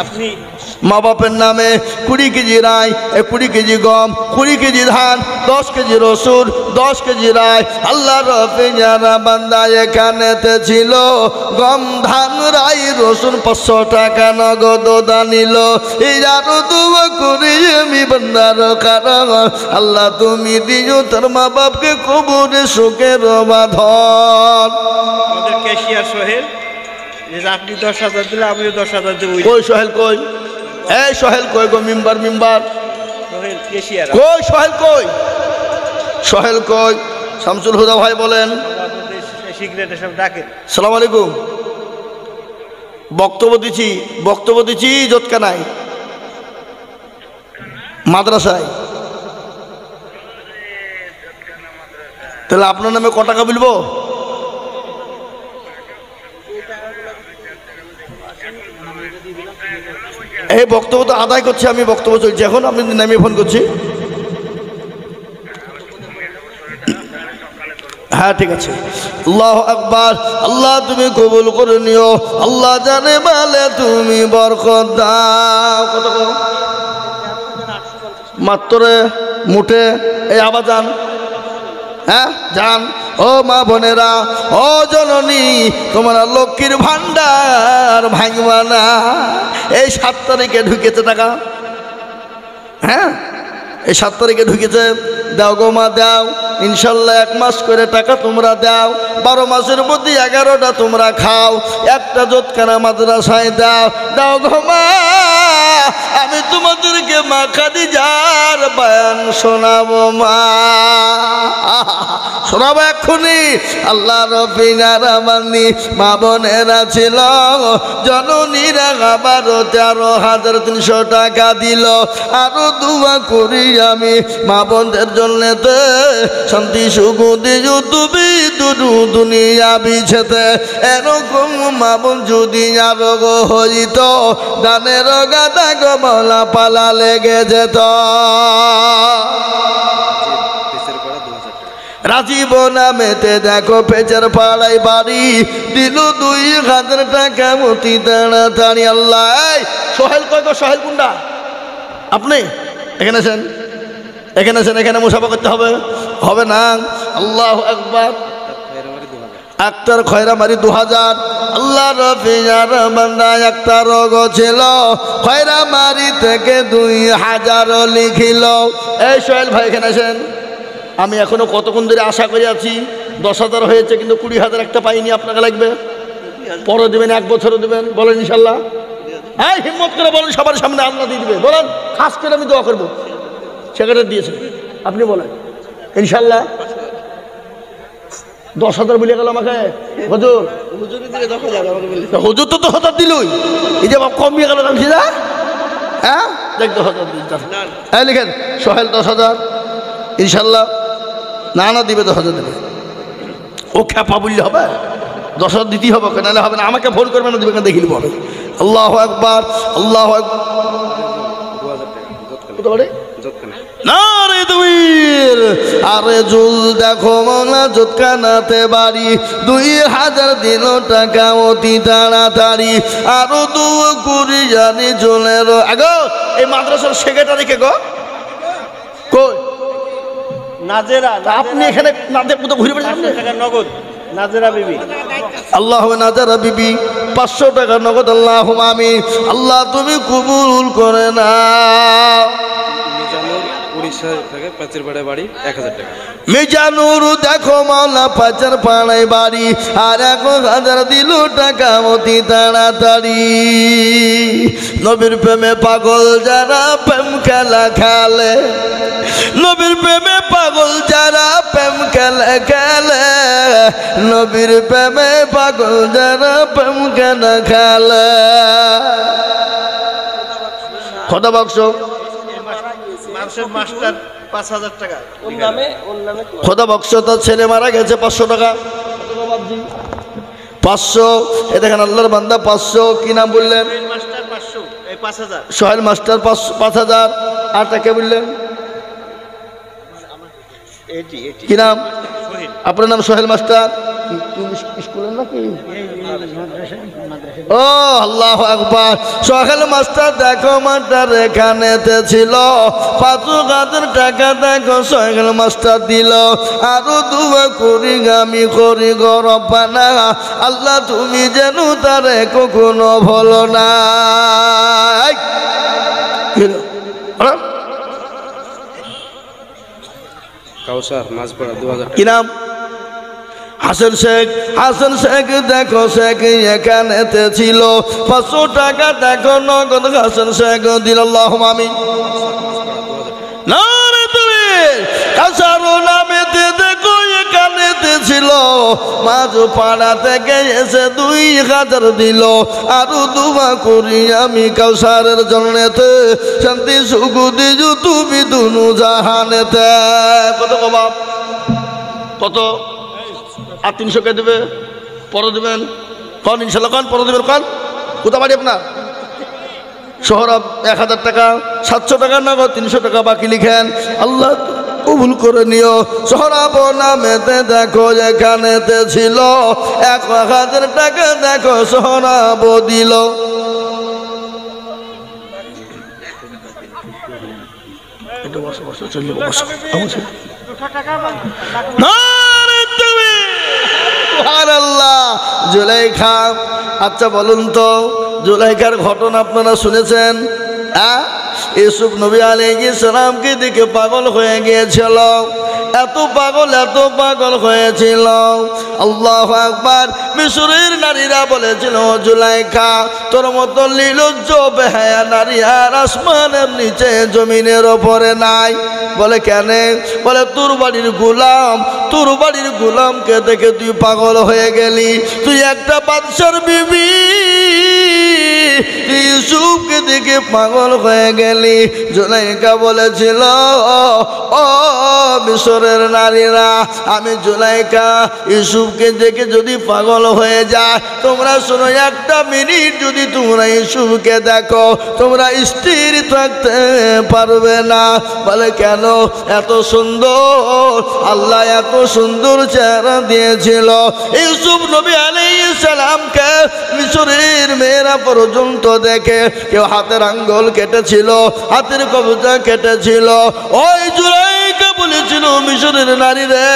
আপনি মা বাপের নামে 20 কেজি রাই, 20 কেজি গম, 20 কেজি ধান, 10 কেজি রসুন, 10 কেজি রাই। আল্লাহ রফিজারা বান্দা এখানেতে ছিল গম, ধান, রাই, রসুন 500 টাকা নগদ দানিল। এই আরো দোয়া করি আমি বান্দার কারণ আল্লাহ তুমি দিও তার মা বাপকে কবরে সুখের বাঁধন। আমাদের ক্যাশিয়ার সোহেল, আপনি 10,000 দিলে আমিও 10,000 দেবো। কই সোহেল কই? এই সোহেল কই গো? মিম্বার মিম্বার সোহেল ক্যাশিয়ার কই? সোহেল কই? সোহেল কই? শামসুল হুদা ভাই বলেন। সিগারেট এসব ডাকেন। সালাম আলাইকুম। বক্তব্য দিচ্ছি জোতকানায় মাদ্রাসায়। তাহলে আপনার নামে ক টাকা বলবো? এই বক্তব্য তো আদায় করছি আমি, বক্তব্য চলছে এখন, আপনি নামিয়ে ফোন করছি। হ্যাঁ ঠিক আছে। আল্লাহু আকবার। আল্লাহ তুমি কবুল করে নিও, আল্লাহ জানে বলে তুমি বরকত দাও। কত মাত্র মুঠে এই আবার যান, হ্যাঁ যান। ও মা বোনেরা, ও জননী, তোমরা লক্ষ্মীর ভান্ডার ভাঙবা না। এই 7 তারিখে ঢুকেছে টাকা, হ্যাঁ এই 7 তারিখে ঢুকেছে। দাও গো মা দাও, ইনশাল্লাহ 1 মাস করে টাকা তোমরা দাও। 12 মাসের মধ্যে 11টা তোমরা খাও, একটা জোতখানা মাদ্রাসায় দাও। দাও গো মা, আমি তোমাদেরকে মা খাদিজার বয়ান শোনাবো মা, শোনাবো এক্ষুনি। আল্লাহ রব্বিনা রামানি মা বোনেরা ছিল, জননীরা আবারও 13,300 টাকা দিল। আরো দোয়া করি আমি মা বোনদের জন্য, শান্তি সুখ দিও তুমি দুনিয়া বিছেতে। এরকম মা বোন যদি আরো গো হইত, দানের গাদা গো বলা পালা লেগে যেত। রাজীব নামেতে দেখো পেঁচের পাড়ায় বাড়ি, দিল 2,000 টাকা অতি তাড়াতাড়ি। আল্লাহ সোহেল কয় গো, সোহেল কুন্ডা? আপনি এখানে আছেন, এখানে আছেন, এখানে মুসাফা করতে হবে, হবে না। আল্লাহু আকবার। আক্তার খয়রামারি 2000। আল্লাহ রফিয়ার বান্দা আক্তার গো ছিল, খয়রামারি থেকে 2000 লিখিল। এই সোহেল ভাই এখানে আছেন। আমি এখনো কতক্ষণ ধরে আশা করে আছি, 10,000 হয়েছে কিন্তু 20,000 একটা পাইনি। আপনাকে লাগবে, পরে দেবেন, 1 বছরও দেবেন, বলেন ইনশাল্লাহ। হ্যাঁ হিম্মত করে বলেন, সবার সামনে আল্লাহ দিয়ে দিবে, বলেন। খাস করে আমি দোয়া করবো। সেক্রেটারি দিয়েছে, আপনি বলেন ইনশাল্লাহ। 10,000 বলে গেল আমাকে হুজুর। হুজুর তো 10,000 দিলই, এই যে কমিয়ে গেল না, হ্যাঁ দেখ 10,000 দিন। হ্যাঁ লিখেন সোহেল 10,000 ইনশাল্লাহ। না দিবে, 10,000 দেবে। ও খ্যাপা বললে হবে, 10,000 দিতেই হবে, নাহলে হবে না। আমাকে ফোন করবে না, দিবে কেন দেখি হবে। আল্লাহু আকবার, আল্লাহু আকবার। নারে তুমির আরে জুল দেখো মনা জোতকানাতে বাড়ি, 2,000 দিল টাকা অতি তাড়াতাড়ি। আরো 2 কুড়ি জানি জলের আগো। এই মাদ্রাসার সেক্রেটারি কে গো? কই নাজেরা। আপনি এখানে নাজের মতো ঘুরে বেড়াচ্ছেন। টাকা নগদ নাজেরা বিবি। আল্লাহ নাজারা বিবি 500 টাকা নগদ। আল্লাহ আমিন। আল্লাহ তুমি কবুল করে না। উড়িষ্যা থেকে পাঁচের পাড়ায় বাড়ি 1,000 টাকা। মিজানুর দেখো মাওলা পাঁচের পাড়ায় বাড়ি, আর 1,000 দিল টাকা অতি তাড়াতাড়ি। নবীর প্রেমে পাগল যারা প্রেম খেলা খেলে, নবীর প্রেমে পাগল যারা প্রেম খেলা খেলে, নবীর প্রেমে পাগল যারা প্রেম খেলা খেলে। খোদা বাক্স মাস্টার 5,000 টাকা খোদা বক্স। তার ছেলে মারা গেছে 500 টাকা। 500। এ দেখেন আল্লাহর বান্দা 500। কি নাম বললেন? মাস্টার 500, এই 5,000। সোহেল মাস্টার 5,000। আর তাকে বললেন কি নাম? আপনার নাম সোহেল মাস্টার? স্কুলের নাকি? ও আল্লাহু আকবার। সোহেল মাস্টার দেখো মাস্টার এখানেতে ছিল, 5,000 টাকা দেখো সোহেল মাস্টার দিল। আরো দুয়া করি আমি করি গো রব্বানা, আল্লাহ তুমি যেন তারে কখনো ভুলো না। কাউসার মাঝপাড়া 2,000 টাকা। কি নাম? হাসান শেখ। হাসান শেখ দেখো শেখ এখানেতে ছিল, 500 টাকা দেখো নগদ হাসান শেখ দিল। আল্লাহুম্মা আমিন। নারে তুমি কাসারো নামেতে দেখো এখানেতে ছিল, দিল, মাঝ পাড়া থেকে এসে 2000 দিল। আরো দোয়া করি আমি কাউসারের জন্যতে, শান্তি সুখ দিজু তুমি দুনু জাহানেতে। কত গো বাপ, কত? আর 300 কে দেবে, পরে দেবেন কন, ইনশাল্লাহ কন, পরে দেবেন কন। কোথা বাড়ি আপনার? সোহরাব 1000 টাকা, 700 টাকা নগদ, 300 টাকা বাকি লিখেন। আল্লাহ কবুল করে নিও। সোহরাব নামেতে দেখো যেখানেতে ছিল 1000 টাকা, দেখো সোহরাব দিল। একটু বসো বসো, চলে বসো। সুবহানাল্লাহ। জুলাইখা, আচ্ছা বলুন তো, জুলাইখার ঘটনা আপনারা শুনেছেন? ইউসুফ নবী আলাইহিস সালামকে দেখে পাগল হয়ে গিয়েছিল, এত পাগল হয়েছিল। আল্লাহু আকবার। মিশরের নারীরা বলেছিল, জুলাইখা তোর মতো লীলজ্জ বেহায়া নারী আর আসমানের নিচে জমিনের ওপরে নাই। বলে কেন? বলে তোর বাড়ির গোলামকে দেখে তুই পাগল হয়ে গেলি, তুই একটা বাদশার বিবি, ইউসুফকে দেখে পাগল হয়ে গেলি। জুলাইখা বলেছিল, ও মিশরের নারীরা, আমি জুলাইখা ইউসুফকে দেখে যদি পাগল হয়ে যায়, তোমরা শোনো, একটা মিনিট যদি তোমরা ইউসুফকে দেখো, তোমরা স্থির থাকতে পারবে না। বলে কেন? এত সুন্দর, আল্লাহ এত সুন্দর চেহারা দিয়েছিল ইউসুফ নবী আলাইহিস সালামকে। মিশরের মেয়েরা পর্যন্ত দেখে, কেউ হাতের আঙ্গুল কেটেছিল, হাতের কবজা কেটেছিল। ওই জুলাইখা বলেছিল, মিশরের নারী রে,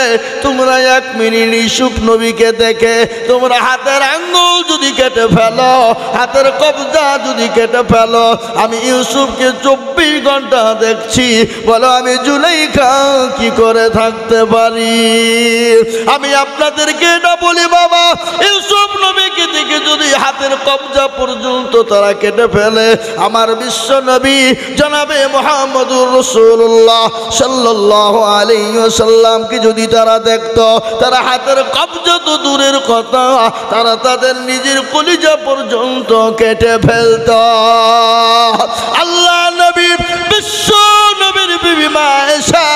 তোমরা 1 মিনিট ইউসুফ নবীকে দেখে তোমরা হাতের আঙ্গুল যদি কেটে ফেলো, হাতের কবজা যদি কেটে ফেলো, আমি ইউসুফকে 24 ঘন্টা দেখছি। বলো আমি জুলাইখা কি করে থাকতে পারি? আমি আপনাদেরকে এটা বলি বাবা, ইউসুফ নবীকে দেখে যদি হাতের কবজা পর্যন্ত তারা কেটে ফেলে, আমার বিশ্ব নবী জনাবে মুহাম্মদুর রাসূলুল্লাহ সাল্লাল্লাহু আলাইহি ওয়াসাল্লামকে যদি তারা দেখতো, তারা হাতের কবজা তো দূরের কথা, তারা তাদের নিজের কলিজা পর্যন্ত কেটে ফেলতো। আল্লাহ নবী, বিশ্ব নবীর বিবি মা আয়েশা,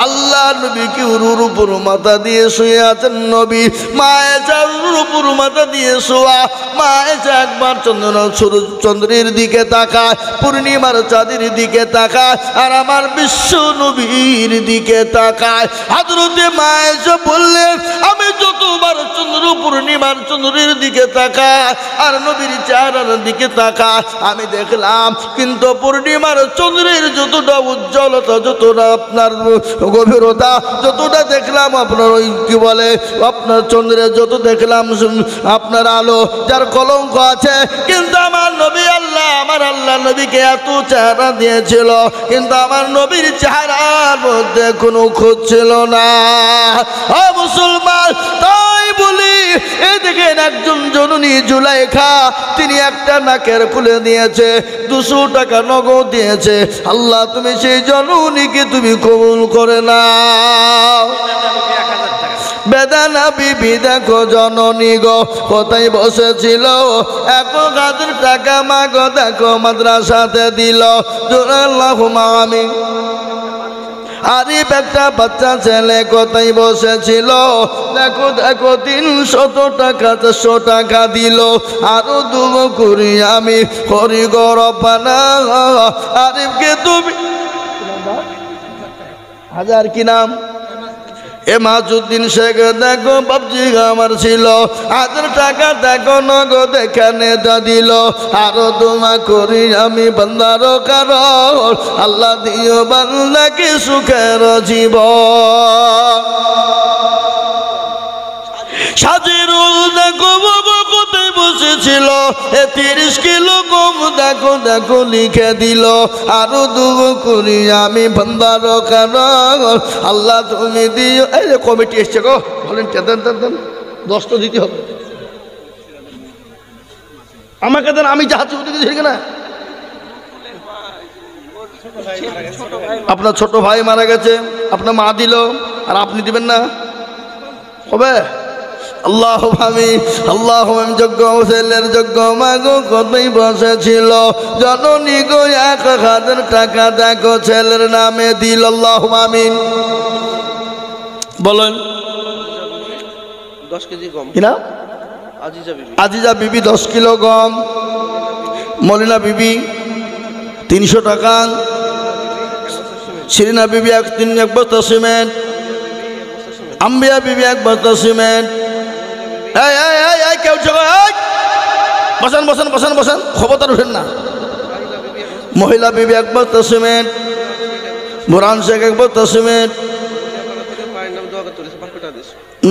আল্লাহ নবীকে উরুর উপর মাথা দিয়ে শুয়ে আছেন নবী। মা আয়েশা উরুর উপর মাথা দিয়ে শোয়া। মা আয়েশা একবার চন্দ্রের দিকে তাকায়, পূর্ণিমার চাঁদের দিকে তাকায়, আর আমার বিশ্ব নবীর দিকে তাকায়। হযরতে মা আয়েশা বললেন, আমি যতবার চন্দ্র পূর্ণিমার চন্দ্রের দিকে তাকায় আর নবীর চেহারার দিকে তাকায়, আমি দেখলাম কিন্তু পূর্ণিমার চন্দ্রের যতটা উজ্জ্বলতা, যতটা আপনার গভীরতা, যতটা দেখলাম আপনার ওই কি বলে আপনার চন্দ্রের যত দেখলাম আপনার আলো, যার কলঙ্ক আছে, কিন্তু আমার নবী আমার আল্লাহ নবীকে এত চেহারা দিয়েছিল, কিন্তু আমার নবীর চেহারার মধ্যে কোনো খোঁজ ছিল না। ও মুসলমান, তাই বলি, এই দেখেন একজন জননী জুলাইখা, তিনি একটা নাকের খুলে দিয়েছে, 200 টাকা নগদ দিয়েছে। আল্লাহ তুমি সেই জননীকে তুমি কবুল করে নাও। বেদানা বিবি দেখো জননী গো কোথায় বসেছিল, 1000 টাকা মাগো দেখো মাদ্রাসাতে দিল। আল্লাহুম্মা আমিন। আরিফ একটা বাচ্চা ছেলে কোথায় বসেছিল, দেখো 300 টাকা 400 টাকা দিল। আরো দুগো করি আমি করি গো রব্বানা। আরিফকে তুমি 1000 কি নাম? এমাজউদ্দিন শেখ দেখো বাবজি আমার ছিল, 1000 টাকা দেখো নগদ এখানে দিল। আরো দোয়া করি আমি বান্দার কারণ, আল্লাহ দিও বান্দাকে সুখের জীবন। সাজিরুল দেখো কোথায় বসেছিল, 30 কিলো গম দেখো দেখো লিখে দিল। আরো দুগো করি আমি বান্দার কারণ, আল্লাহ তুমি দিও। এই যে কমিটি এসছে গো, বলেন দেন 10 তো দিতে হবে আমাকে, দেন, আমি যাচ্ছি ওদিকে না। আপনার ছোট ভাই মারা গেছে, আপনার মা দিল, আর আপনি দিবেন না? হবে আল্লাহ আমি যোগ্য ছেলের যোগ্য মাগো কতই বসেছিল জননী গো 1000 টাকা দেখো ছেলের নামে দিল আল্লাহ আমিন বলেন 10 কেজি গম কিনা আজিজা বিবি 10 কিলো গম মলিনা বিবি 300 টাকা শিরিনা বিবি 1 বস্তা সিমেন্ট আম্বিয়া বিবি 1 বস্তা সিমেন্ট এই কেউ বসান খবরদার উঠেন না মহিলা বিবি 1 বস্তা সিমেন্ট বুরহান শেখ 1 বস্তা সিমেন্ট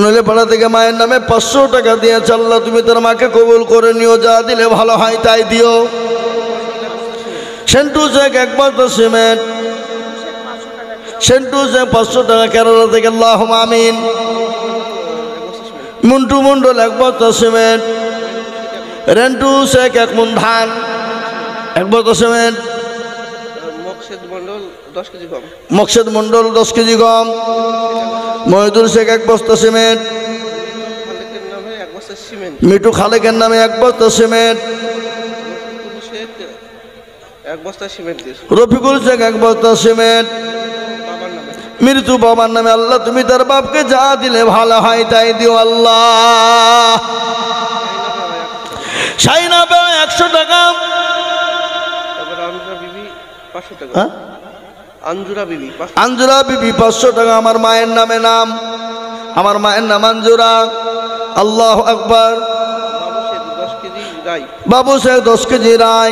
নইলে পাড়া থেকে মায়ের নামে 500 টাকা দিয়েছে আল্লাহ তুমি তার মাকে কবুল করে নিও যা দিলে ভালো হয় তাই দিও সেন্টু শেখ 1 বস্তা সিমেন্ট সেন্টু শেখ 500 টাকা কেরালা থেকে আল্লাহ আমিন মুন্টু মন্ডল 1 বস্তা সিমেন্ট রেন্টু শেখ 1 মণ ধান 1 বস্তা সিমেন্ট মকসেদ মন্ডল 10 কেজি গম মহিদুল শেখ 1 বস্তা সিমেন্ট মিঠু খালেকের নামে 1 বস্তা সিমেন্ট রফিকুল শেখ 1 বস্তা সিমেন্ট মৃত্যু বাবার নামে আল্লাহ তুমি তার বাপকে যা দিলে ভালো হয় তাই দিও আল্লাহ শাইনা বে 100 টাকা আঞ্জুরা বিবি 500 টাকা আমার মায়ের নামে নাম আমার মায়ের নাম আঞ্জুরা আল্লাহু আকবার বাবু শেখ 10 কেজি রাই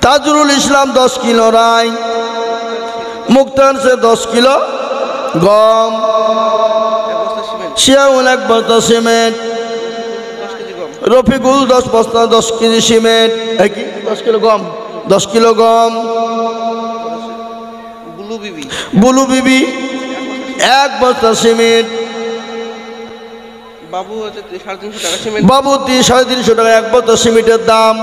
তাজুল ইসলাম 10 কিলো রাই মুক্তার শেখ 10 কিলো গম শিয়াউল 1 বস্তা সিমেন্ট রফিকুল 10 বস্তা 10 কেজি সিমেন্ট 10 কিলো গম 10 কিলো গম বুলু বিবি 1 বস্তা সিমেন্ট বাবু 350 টাকা 1 বস্তা সিমেন্টের দাম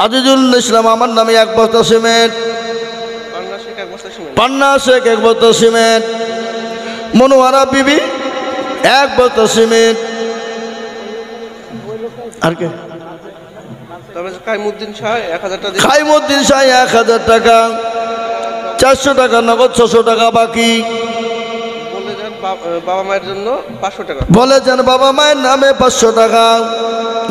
আজিজুল ইসলাম আমার নামে 1 বস্তা সিমেন্ট পান্না শেখ 1 বস্তা সিমেন্ট মনোয়ারা বিবি 1 বস্তা সিমেন্ট আর কে খাইমুদ্দিন শাহ 1000 টাকা 400 টাকা নগদ 600 টাকা বাকি বাবা মায়ের জন্য 500 টাকা বলেছেন বাবা মায়ের নামে 500 টাকা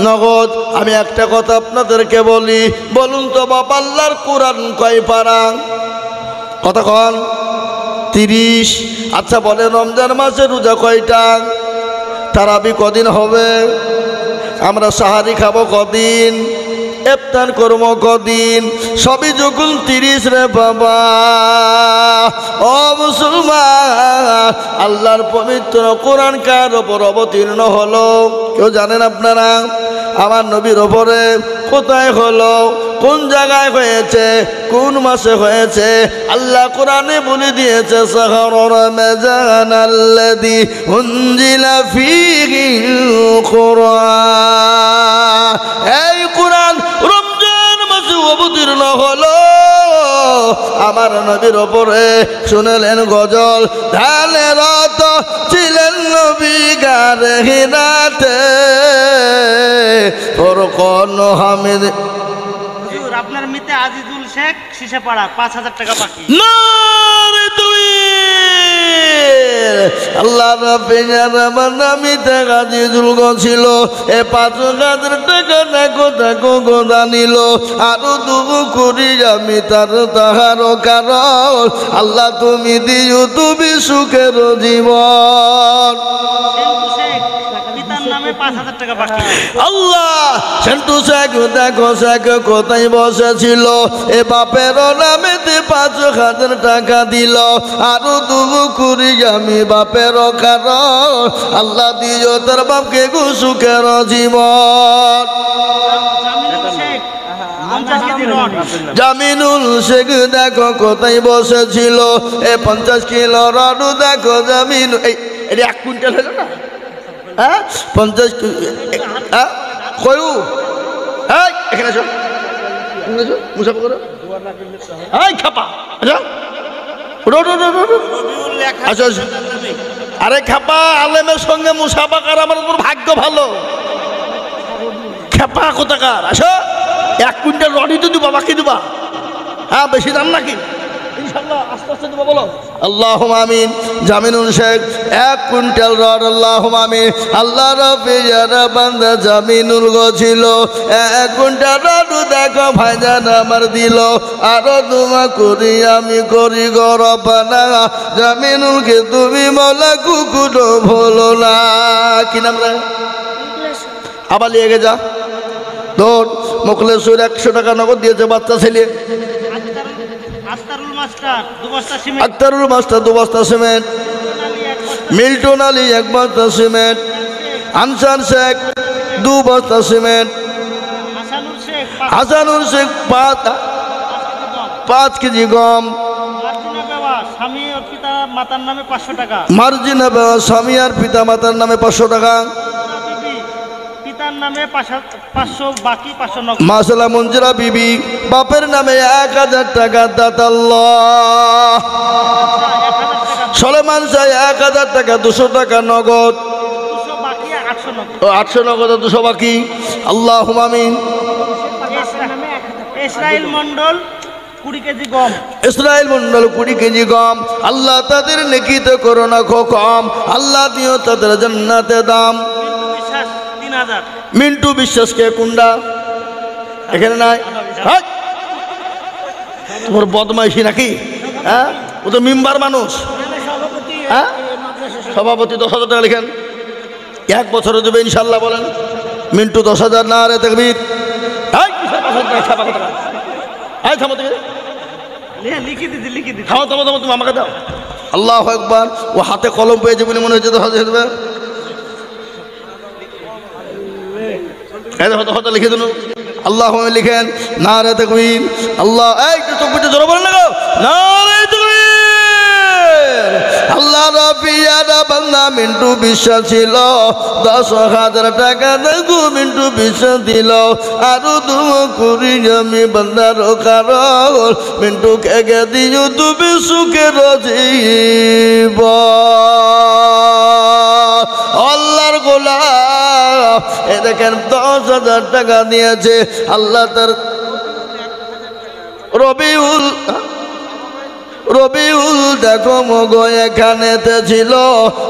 নগদ আমি একটা কথা আপনাদেরকে বলি বলুন তো বাবা আল্লাহর কোরআন কয় পারা কথা কন 30 আচ্ছা বলে রমজান মাসে রোজা কয়টা তারাবি কদিন হবে আমরা সাহারি খাবো কদিন ইফতার করব কদিন সবই যখন 30 রে বাবা ও মুসলমান আল্লাহর পবিত্র কোরআন কার উপর অবতীর্ণ হলো কেউ জানেন আপনারা আমার নবীর উপরে কোথায় হলো কোন জায়গায় হয়েছে কোন মাসে হয়েছে আল্লাহ কোরআনে বলে দিয়েছে শাহরুর রমজান আল্লাযী উনজিলা ফীহিল কুরআন এই কোরআন রমজান মাসে অবতীর্ণ হলো আমার নবীর উপরে শুনলেন গজল ধানে রত ছিলেন নবী গারে হিনাতে তোর কোন হামিদ আপনার মিতে আজিজুল শেখ শিশেপাড়া 5000 টাকা বাকি আল্লাহ আমার নামিতে আজিজুল ছিল এ 5000 টাকা দেখো গোদা নিল আরো দুগু করি আমি তাহার কারণ আল্লাহ তুমি দিও তুমি সুখের জীবন আল্লাহ সেন্টু শেখ দেখো শেখ কোথায় বসেছিল এ বাপের নামেতে 5000 টাকা দিল আরো দুগু করি আমি বাপের কারণ আল্লাহ দিও তার বাপকে সুখের জীবন জামিনুল শেখ দেখো কোথায় বসেছিল এ 50 কিলো রডু দেখো জামিন এই 1 কুইন্টাল হলো না হ্যাঁ 50 হ্যাঁ কয়ু এই এখানে চল মুসাফা করো এই খাপা আচ্ছা ওঠো, ওঠো, ওঠো, ওঠো। আচ্ছা, আচ্ছা। আরে খেপা, আলেমের সঙ্গে মুসাফা করা আমার উপর ভাগ্য ভালো। খেপা কোথাকার, আসো। 1 কুইন্টাল রডি তো দিবা, বাকি দিবা? হ্যাঁ, বেশি দাম নাকি? ইনশাআল্লাহ আস্তে আস্তে দেবো, বলো আল্লাহুম্মা আমিন। জামিনুল শেখ 1 কুইন্টাল রড, আল্লাহুম্মা আমিন। আল্লাহ রাব্বি যারা বান্দা জামিনুল গছিল 1 কুইন্টাল রড, দেখো ভাইজান আমার দিল। আরো দোয়া করি আমি করি গো রব্বানা, জামিনুলকে তুমি মওলা কুকুরো ভুলো না। কি নাম রে? আবার নিয়ে গে যা দৌড়। মুখলেসুর 100 টাকা নগদ দিয়েছে বাচ্চা ছেলে। আখতারুল মাস্টার 2 বস্তা সিমেন্ট। আক্তারুল মাস্টার 2 বস্তা সিমেন্ট। মিল্টন আলী 1 বস্তা সিমেন্ট। আনসার শেখ 2 বস্তা সিমেন্ট। হাসানুল শেখ হাসানুল শেখ 5 কেজি গম। মার্জিনা বেওয়া স্বামী ও পিতা মাতার নামে 500 টাকা। মার্জিনা বেওয়া স্বামী আর পিতা মাতার নামে 500 টাকা। বিবি পিতার নামে 500, বাকি 500 নগদ। মাসালা মঞ্জুরা বিবি বাপের নামে 1000 টাকা দাতাল্লাহ। 1000 টাকা। সলেমান সাহেব 1000 টাকা, 200 টাকা নগদ। 200 বাকি 800 নগদ। ও 800 নগদ আর 200 বাকি। আল্লাহুম্মা আমিন। ইসরাইল মন্ডল 20 কেজি গম। ইসরাইল মন্ডল 20 কেজি গম। আল্লাহ তাদের নেকিতে করো না কম, আল্লাহ দিও তাদের জান্নাতে দাম। বিশ্বাস 3000। মিন্টু বিশ্বাসকে কুন্ডা এখানে নাই। হাট! তোমার বদমাইশি নাকি? হ্যাঁ, ও তো মেম্বার মানুষ। হ্যাঁ, সভাপতি 10,000 টাকা লিখেন, 1 বছরে দেবে ইনশাল্লাহ। বলেন মিন্টু 10,000 না রে তাকবীর। এই কিসের 5,000 টাকা ছাপা কথা? এই থামো থেকে, লিখে দিদি। থামো থামো থামো, তুমি আমাকে দাও। আল্লাহু আকবার। ও হাতে কলম পেয়েছে বলে মনে হচ্ছে 10,000 দেবে। হয়তো লিখে দিন। আল্লাহ লিখেন না রে তাকবীর। আল্লাহ, এই তাকবীরটা জোরে বলেন না গো, না রে তাকবীর। আল্লাহ রাব্বিয়ারা বান্দা মিন্টু বিশ্বাস ছিল 10,000 টাকা দেখো মিন্টু বিশ্বাস দিল। আরো দোয়া করি আমি বান্দার কারণ মিন্টু কে দিও তুমি সুখের জীবন। আল্লাহর গোলাম এ দেখেন 10,000 টাকা দিয়েছে। আল্লাহ তার রবিউল দেখো মগো এখানেতে ছিল,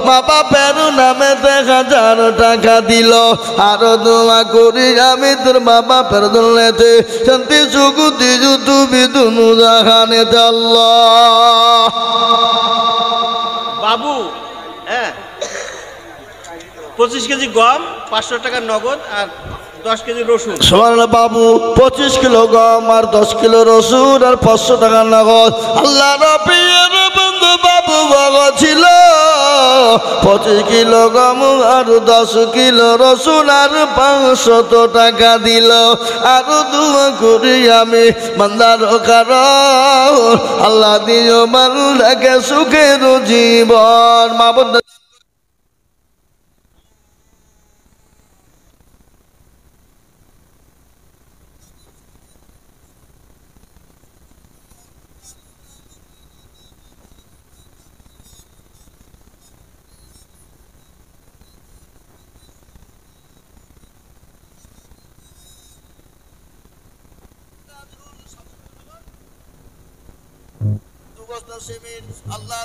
মা বাপের নামেতে 1000 টাকা দিল। আরো দোয়া করি আমি তোর মা বাপের দুনিয়াতে শান্তি সুখ দিজু তুমি দুনু জাহানেতে। আল্লাহ বাবু, হ্যাঁ, 25 কেজি গম, 500 টাকা নগদ আর 10 কেজি রসুন। সুবহানাল্লাহ। বাবু 25 কিলো গম আর 10 কিলো রসুন আর 500 টাকা নগদ। আল্লাহ রাব্বির বন্ধু বাবু বাবা ছিল 25 কিলো গম আর 10 কিলো রসুন আর 500 টাকা দিল। আরো দোয়া করি আমি বান্দার কারণ আল্লাহ দিও বান্দাকে সুখের জীবন। মা বন্ধু আল্লাহ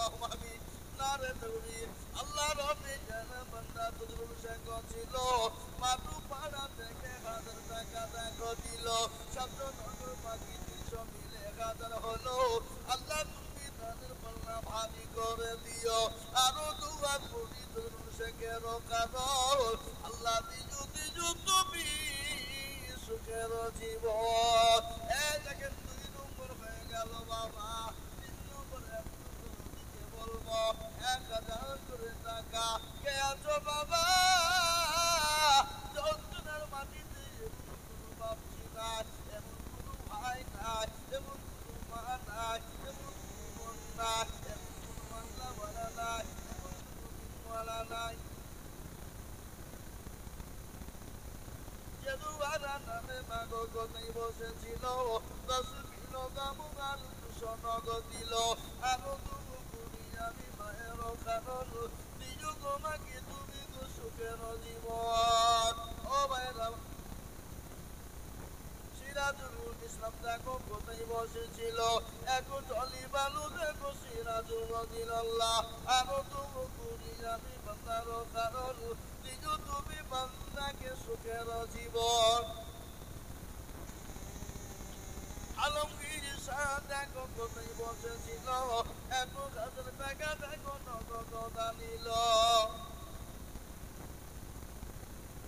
আল্লাহুম্মা আমিন নারে তাকবীর আল্লাহ রব্বে জানা বান্দা তোর শেখ ছিল মাতু পাড়া থেকে 1000 টাকা দেখো দিল শব্দনগর বাকি 300 মিলে 1000 হলো আল্লাহ তুমি তাদের পাল্লা ভারী করে দিও আরো দুয়া করি তোর শেখের কারণ আল্লাহ দিজু দিজু তুমি সুখের জীবন এই দেখেন 2 নম্বর হয়ে গেল বাবা 3 নম্বরে দিতে বলবো 1000 করে টাকা কে আছো বাবা যন্ত্রণার মাটিতে কোনো ভাবছি না এমন কোনো ভাই নাই এমন কোনো মা নাই এমন কোনো বোন নাই এমন কোনো মাল্লাওয়ালা নাই এমন কোনো দিনওয়ালা নাই যদুয়ারা নামে মাগো গতাই বসেছিল 10 কিলো দামুগাল 200 নগদ দিল আরো দুবু করি আমি মায়ের কারণ দিও তোমাকে তুমি তো সুখের জীবন ও ভাইরা সিরাজুল ইসলাম দেখো কোথায় বসেছিল এখন জলি বালু দেখো সিরাজুল রাদিয়াল্লাহ আরো দুবু করি আমি বান্দার কারণ দিও তুমি বান্দাকে সুখের জীবন আলমগীর শাহ দেখো কোথায় বসেছিল 1000 টাকা দেখো নগদ দানিল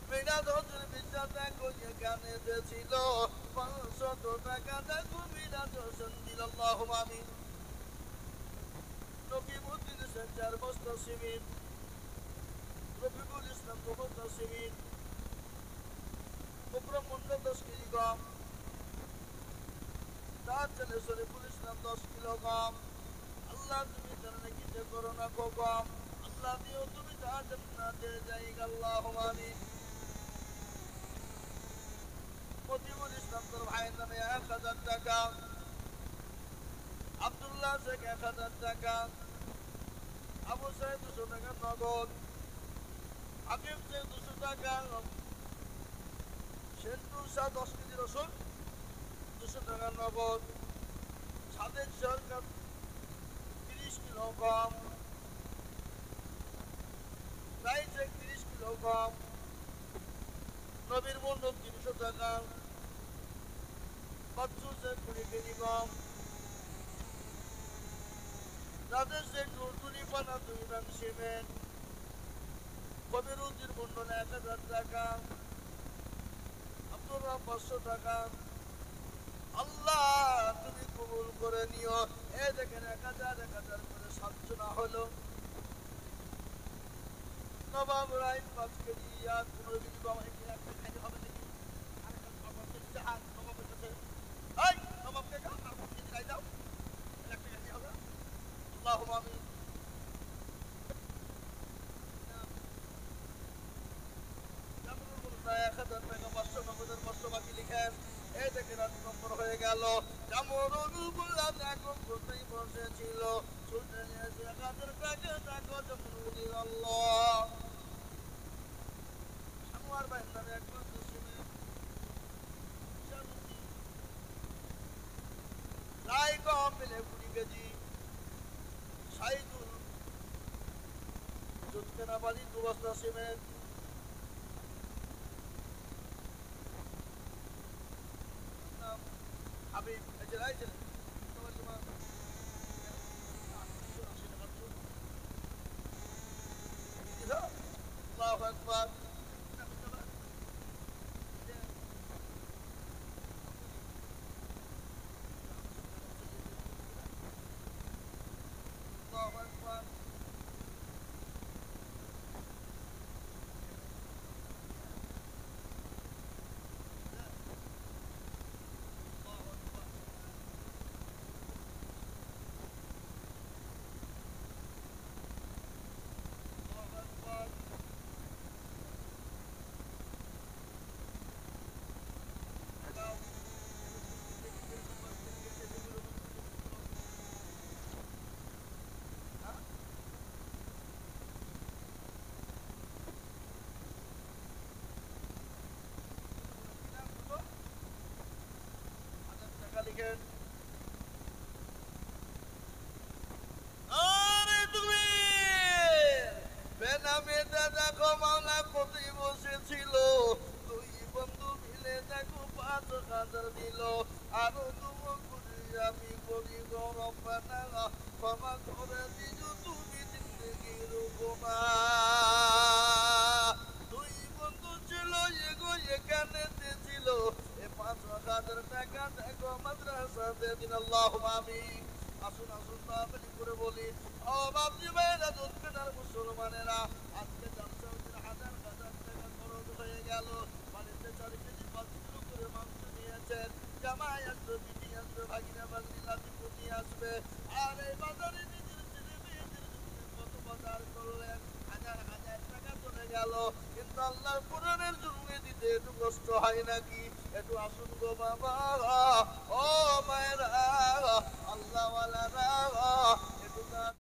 মেরা দোষের বিচার দেখো যেখানে ছিল 500 টাকা দেখো মেরা দোষন দিল আল্লাহুম্মা আমিন রকিবউদ্দিন সেন্টার মুস্তাসিমিন রফিকুল ইসলাম মুস্তাসিমিন মুকরম মন্ডল 10 কেজি গম তার ছেলে শরীফুল ইসলাম 10 কিলো গম আল্লাহ তুমি তার নাকি যে করো না গো গম আল্লাহ দিও তুমি তার জান্নাতে জায়গা আল্লাহুম্মা আমিন মতিউল ইসলাম তোর ভাইয়ের নামে 1000 টাকা আব্দুল্লাহ শেখ 1000 টাকা আবু সাহেব 200 টাকা নগদ আকিব শেখ 200 টাকা সেন্টুর শাহ 10 কেজি রসুন 200 টাকা নগদ সাদেক সরকার 30 কিলো গম রাইস 30 কিলো গম নবীর মন্ডল 300 টাকা বাচ্চু শেখ 20 কেজি গম রাজেশ শেখ নুরতুলি পানা 2 রান সিমেন্ট কবির উদ্দিন মন্ডল 1000 টাকা আব্দুর রব 500 টাকা আল্লাহ তুমি কবুল করে নিও এই দেখেন 1000 করে 700 না হলো নবাব রাইন 5 কেজি আর 15 কেজি গম একটা খাইতে হবে নাকি আরেকটা নবাব কেজি আর নবাবের কাছে এই নবাবকে যাও আর 5 কেজি খাই দাও একটা খাইতে হবে আল্লাহুম্মা আমিন জামরুল মুল্লা 1000 টাকা 500 নগদের 500 বাকি লিখেন এই দেখেন 8 নম্বর হয়ে গেল জামরুল মুল্লা দেখো কোথায় বসেছিল ছুটে নিয়েছে 1000 টাকা দেখো জামরুল আল্লাহ সানোয়ার ভাই নামে একবার দশমে লাই গম মিলে 20 কেজি সাইদুল জুতকেনাবাড়ি 2 বস্তা সিমেন্ট হাবিব এই যে তোমার তোমার আল্লাহু আকবার আল্লাহু আকবার লিখেন 1000 দিল আরো দোয়া করি আমি করি গো রব্বানা ক্ষমা করে দিও তুমি জিন্দেগির উপমা দুই বন্ধু ছিল এগো এখানে ছিল এ 5,000 টাকা দেখো মাদ্রাসাতে দিন আল্লাহুম্মা আমিন আসুন আসুন তাড়াতাড়ি করে বলি ও বাপজি ভাইরা যতক্ষণ আর মুসলমানেরা আজকে 4,000 টাকা খরচ হয়ে গেল বাড়িতে 4 কেজি 5 কিলো করে মাংস নিয়েছেন জামাই আসবে বিটি আসবে ভাগিনা ভাগনি লাতিপুতি আসবে আর এই বাজারে নিজের ছেলে মেয়েদের জন্য কত বাজার করলেন হাজার হাজার টাকা চলে গেল কিন্তু আল্লাহর কোরআনের জন্য দিতে একটু কষ্ট হয় নাকি একটু আসুন গো বাবা ও মায়েরা আল্লাহ ওয়ালারা